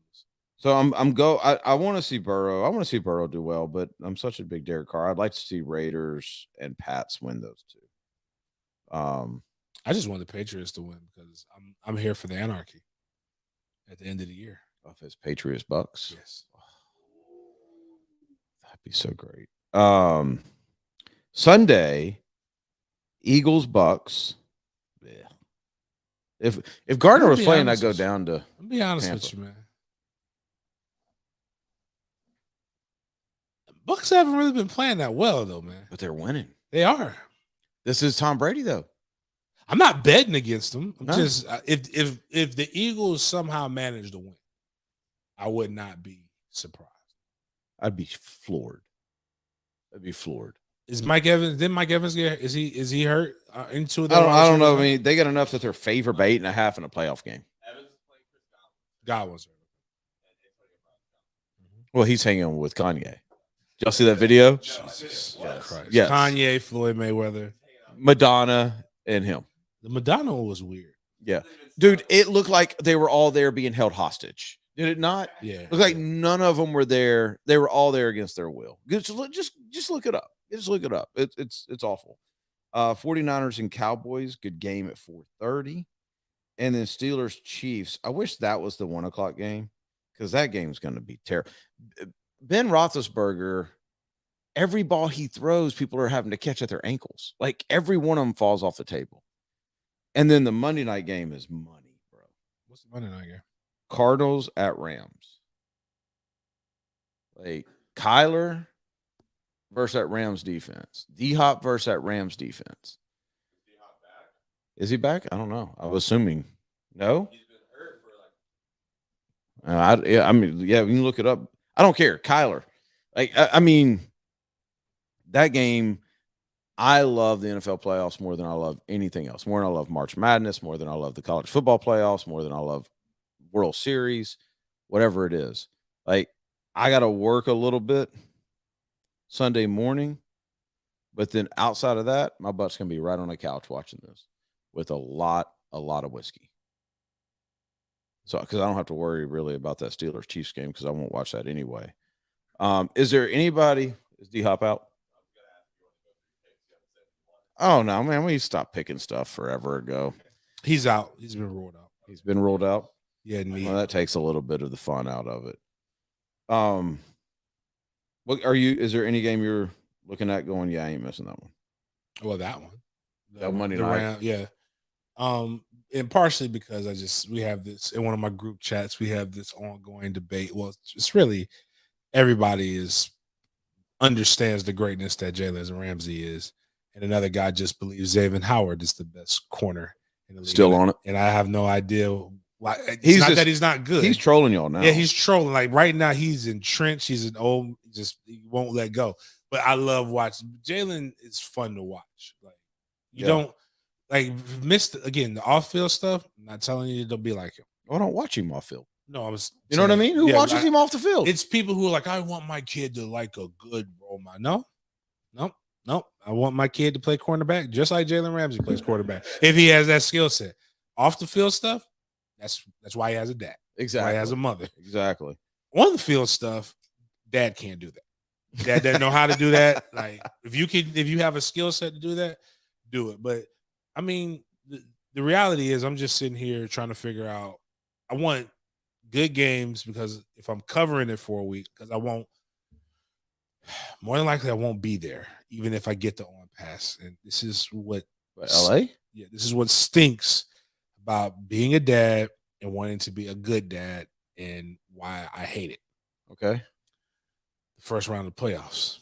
So I want to see Burrow. I want to see Burrow do well, but I'm such a big Derek Carr. I'd like to see Raiders and Pats win those 2. I just want the Patriots to win because I'm here for the anarchy at the end of the year. Off his Patriots Bucks. Yes. That'd be so great. Sunday, Eagles Bucks. Yeah. If Gardner was playing, I'd go down to. I'll be honest Tampa. with you, man. Bucks haven't really been playing that well, though, man. But they're winning. They are. This is Tom Brady, though. I'm not betting against them. I'm No. just if the Eagles somehow manage to win, I would not be surprised. I'd be floored. I'd be floored. Is Mike Evans? Didn't Mike Evans get? Is he hurt into the? I don't know. I mean, they got enough that they're favored by 8.5 in a playoff game. Godwin's hurt. Well, he's hanging with Kanye. Y'all see that video? Jesus Christ. Yes. Kanye, Floyd Mayweather, Madonna, and him. the Madonna was weird. Yeah. Dude, it looked like they were all there being held hostage. Did it not? Yeah. It looked like none of them were there. They were all there against their will. Just look it up. Just look it up. It's awful. 49ers and Cowboys, good game at 4:30. And then Steelers Chiefs. I wish that was the 1:00 game because that game's going to be terrible. Ben Roethlisberger, every ball he throws, people are having to catch at their ankles. Like every one of them falls off the table. And then the Monday night game is money, bro. What's the Monday night game? Cardinals at Rams. Like Kyler versus that Rams defense. D-Hop versus that Rams defense. Is he back? I don't know. I was assuming. No? He's been hurt for like. I mean, yeah, you can look it up. I don't care. Kyler. Like, I mean, that game, I love the NFL playoffs more than I love anything else. More than I love March Madness, more than I love the college football playoffs, more than I love World Series, whatever it is. Like, I got to work a little bit Sunday morning, but then outside of that, my butt's going to be right on the couch watching this with a lot of whiskey. So, because I don't have to worry really about that Steelers Chiefs game because I won't watch that anyway. Is there anybody? Is D-Hop out? Oh, no, man. We stopped picking stuff forever ago. He's out. He's been ruled out. He's been ruled out? Yeah, well, that takes a little bit of the fun out of it. What is there any game you're looking at going, yeah, I ain't missing that one? Well, that one. That Monday night. Yeah. And partially because we have this in one of my group chats, we have this ongoing debate. Well, it's really everybody understands the greatness that Jalen Ramsey is. And another guy just believes Xavier Howard is the best corner in the league. Still on it. And I have no idea why. It's not that he's not good. He's trolling y'all now. Yeah, he's trolling. Like right now, he's entrenched. He's an old, he won't let go. But I love watching. Jalen is fun to watch. Like you don't like miss again the off-field stuff. I'm not telling you don't be like him. I don't watch him off field. No, I was. You know what I mean? Who watches him off the field? It's people who are like, I want my kid to like a good role model. No. I want my kid to play cornerback, just like Jalen Ramsey plays quarterback. If he has that skill set, off the field stuff, that's why he has a dad. Exactly. Why he has a mother. Exactly. On the field stuff, dad can't do that. Dad doesn't know how to do that. Like if you have a skill set to do that, do it. But I mean, the reality is, I'm just sitting here trying to figure out. I want good games because if I'm covering it for a week, because I won't. More than likely, I won't be there, even if I get the on pass. And this is what LA? Yeah, this is what stinks about being a dad and wanting to be a good dad, and why I hate it. Okay. The first round of playoffs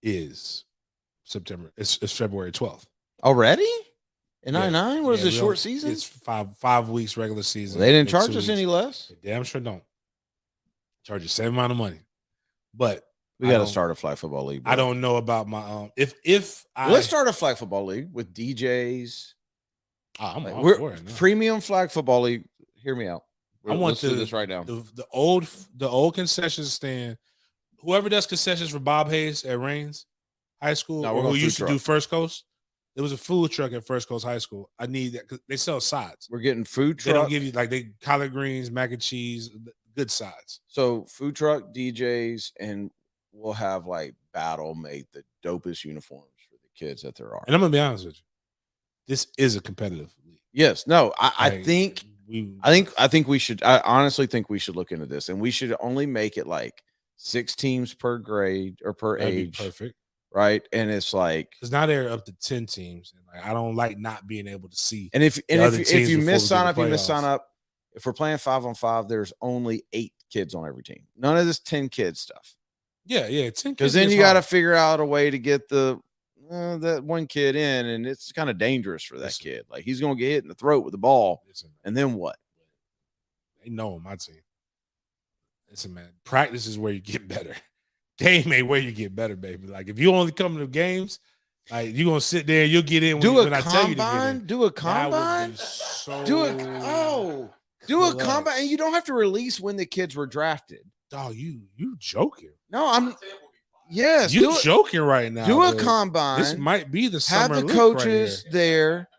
is September. It's February 12th. Already? In 99? What is it, short season? It's 5 weeks regular season. They didn't charge us any less? They damn sure don't. Charge the same amount of money. But we got to start a flag football league. Bro. I don't know about my let's start a flag football league with DJs, I'm Like, all we're for it. No. premium flag football league. Hear me out. I want Let's do this right now. The old concession stand. Whoever does concessions for Bob Hayes at Rains High School, No, or who used to do First Coast. There was a food truck at First Coast High School. I need that because they sell sides. We're getting food truck. They don't give you they collard greens, mac and cheese, good sides. So food truck, DJs, and we'll have like Battle make the dopest uniforms for the kids that there are. And I'm gonna be honest with you, this is a competitive league. Yes, no, I think we should. I honestly think we should look into this, and we should only make it like 6 teams per grade or per age. Perfect. Right. And it's like, because now they're up to 10 teams. And like, I don't like not being able to see. And if you miss sign up, you miss sign up. If we're playing 5-on-5, there's only 8 kids on every team. None of this 10 kids stuff. Yeah, 10 kids. Because then you got to figure out a way to get that one kid in, and it's kind of dangerous for that kid. Like, he's gonna get hit in the throat with the ball, and then what? They know my team. Listen, man, practice is where you get better. Game ain't where you get better, baby. Like, if you only come to games, like, you're gonna sit there and you'll get in when I tell you to get in. Do a combine. Do a combine, and you don't have to release when the kids were drafted. Dog, you joking? No, I'm. Yes, you joking right now. Do a combine. This might be the summer. Have the coaches there,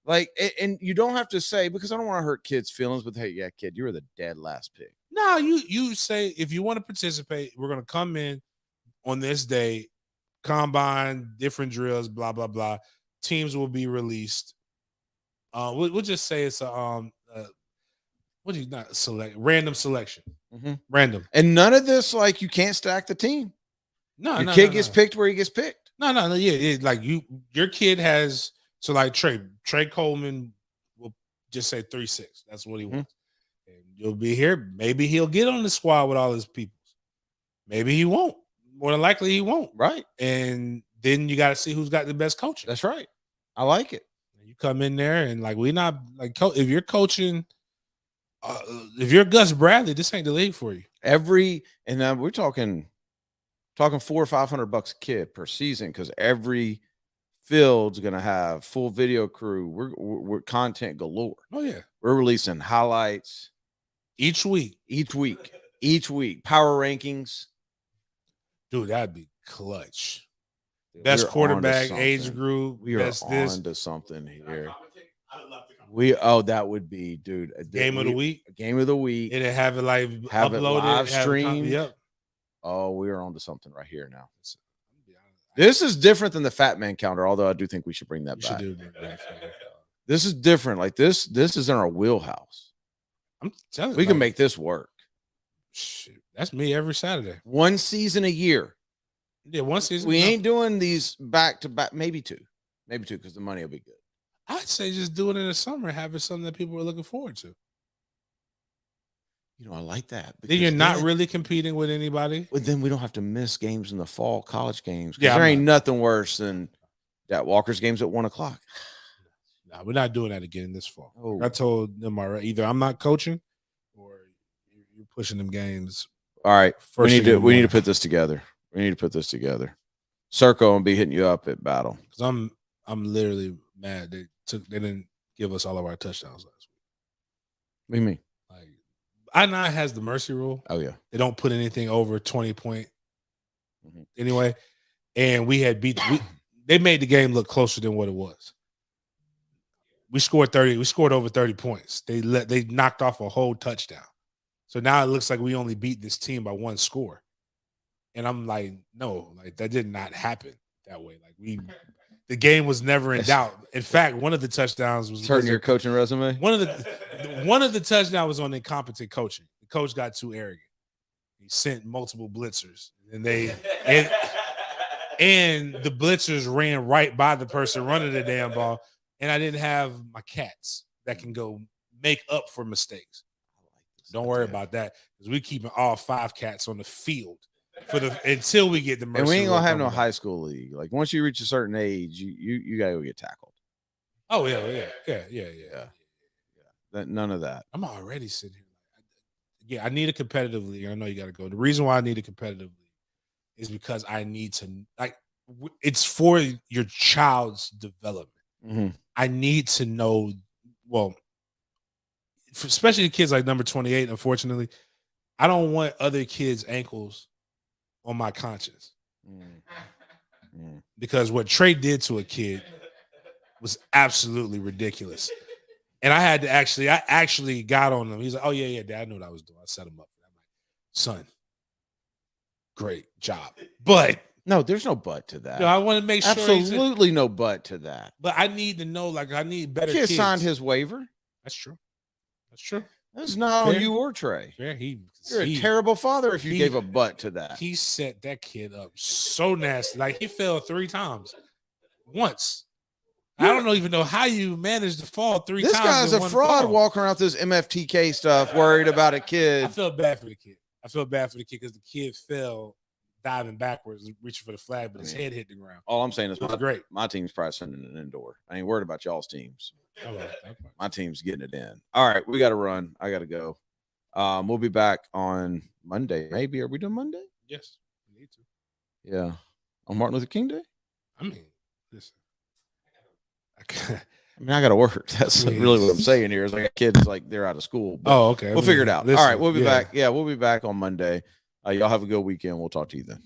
like, and you don't have to say, because I don't want to hurt kids' feelings. But hey, yeah, kid, you were the dead last pick. No, you say, if you want to participate, we're gonna come in on this day, combine, different drills, blah blah blah. Teams will be released. We'll just say it's a what do you not select? Random selection. Mm-hmm. Random. And none of this, like, you can't stack the team. No, your kid gets picked where he gets picked. No, yeah. Like, your kid has, so like Trey Coleman will just say 3-6. That's what he wants. And you'll be here. Maybe he'll get on the squad with all his people. Maybe he won't. More than likely he won't. Right. And then you got to see who's got the best coaching. That's right. I like it. You come in there and, like, we not like, if you're coaching, if you're Gus Bradley, this ain't the league for you. We're talking $400 or $500 a kid per season, because every field's gonna have full video crew. We're content galore. Oh yeah, we're releasing highlights each week. Power rankings. Dude, that'd be clutch. Best quarterback, age group. We are on to something here. That would be, dude, a game of the week. Game of the week. It'd have it like have uploaded, it live streamed. Yep. Oh, we are on to something right here now. This is different than the Fat Man counter, although I do think we should bring that back. This is different. Like, this is in our wheelhouse. I'm telling you, we can make this work. Shit, that's me every Saturday. One season a year. Yeah, one season. We ain't doing these back to back. Maybe two, because the money will be good. I'd say just do it in the summer, having something that people are looking forward to. I like that. Then you're not really competing with anybody. But then we don't have to miss games in the fall, college games. Yeah, there ain't nothing worse than that Walker's games at 1:00. Nah, we're not doing that again this fall. Oh. I told them already, either I'm not coaching or you're pushing them games. All right. We need to put this together. Circo and be hitting you up at Battle. Because I'm literally mad. They didn't give us all of our touchdowns last week. What do you mean? Like, I9 has the mercy rule. Oh yeah. They don't put anything over 20 point anyway. And we had they made the game look closer than what it was. We scored over 30 points. They knocked off a whole touchdown. So now it looks like we only beat this team by 1 score. And I'm like, no, like, that did not happen that way. Like, the game was never in doubt. In fact, one of the touchdowns was hurting your coaching resume. One of the touchdowns was on incompetent coaching. The coach got too arrogant. He sent multiple blitzers, and and the blitzers ran right by the person running the damn ball. And I didn't have my cats that can go make up for mistakes. Don't worry about that, because we keeping all 5 cats on the field until we get the mercy. And we ain't gonna have no high school league. Like, once you reach a certain age, you gotta go get tackled. Oh yeah. None of that. I'm already sitting here. Yeah, I need a competitive league. I know you got to go. The reason why I need a competitive league is because I need to, like, it's for your child's development. I need to know, well, especially kids like number 28, unfortunately, I don't want other kids' ankles on my conscience. Because what Trey did to a kid was absolutely ridiculous. And I actually got on him. He's like, oh, yeah, Dad, I knew what I was doing. I set him up. I'm like, son, great job. But no, there's no but to that. No, I want to make sure. Absolutely no but to that. But I need to know, like, I need better kids. He signed his waiver. That's true. That's true. That's not on you or Trey. Fair. You're a terrible father if you gave a butt to that. He set that kid up so nasty. Like, he fell 3 times. Once. I don't even know how you managed to fall 3 times. This guy's a fraud walking around with this MFTK stuff, worried about a kid. I feel bad for the kid. Because the kid fell diving backwards, reaching for the flag, but his head hit the ground. All I'm saying is great. My team's probably sending it indoor. I ain't worried about y'all's teams. Okay. My team's getting it in. All right, we got to run. I got to go. We'll be back on Monday. Maybe. Are we doing Monday? Yes, we need to. Yeah. On Martin Luther King Day? I mean, listen. I got to work. That's really what I'm saying here. Is like kids, like they're out of school. Okay. We'll figure it out. All right, we'll be back. Yeah, we'll be back on Monday. Y'all have a good weekend. We'll talk to you then.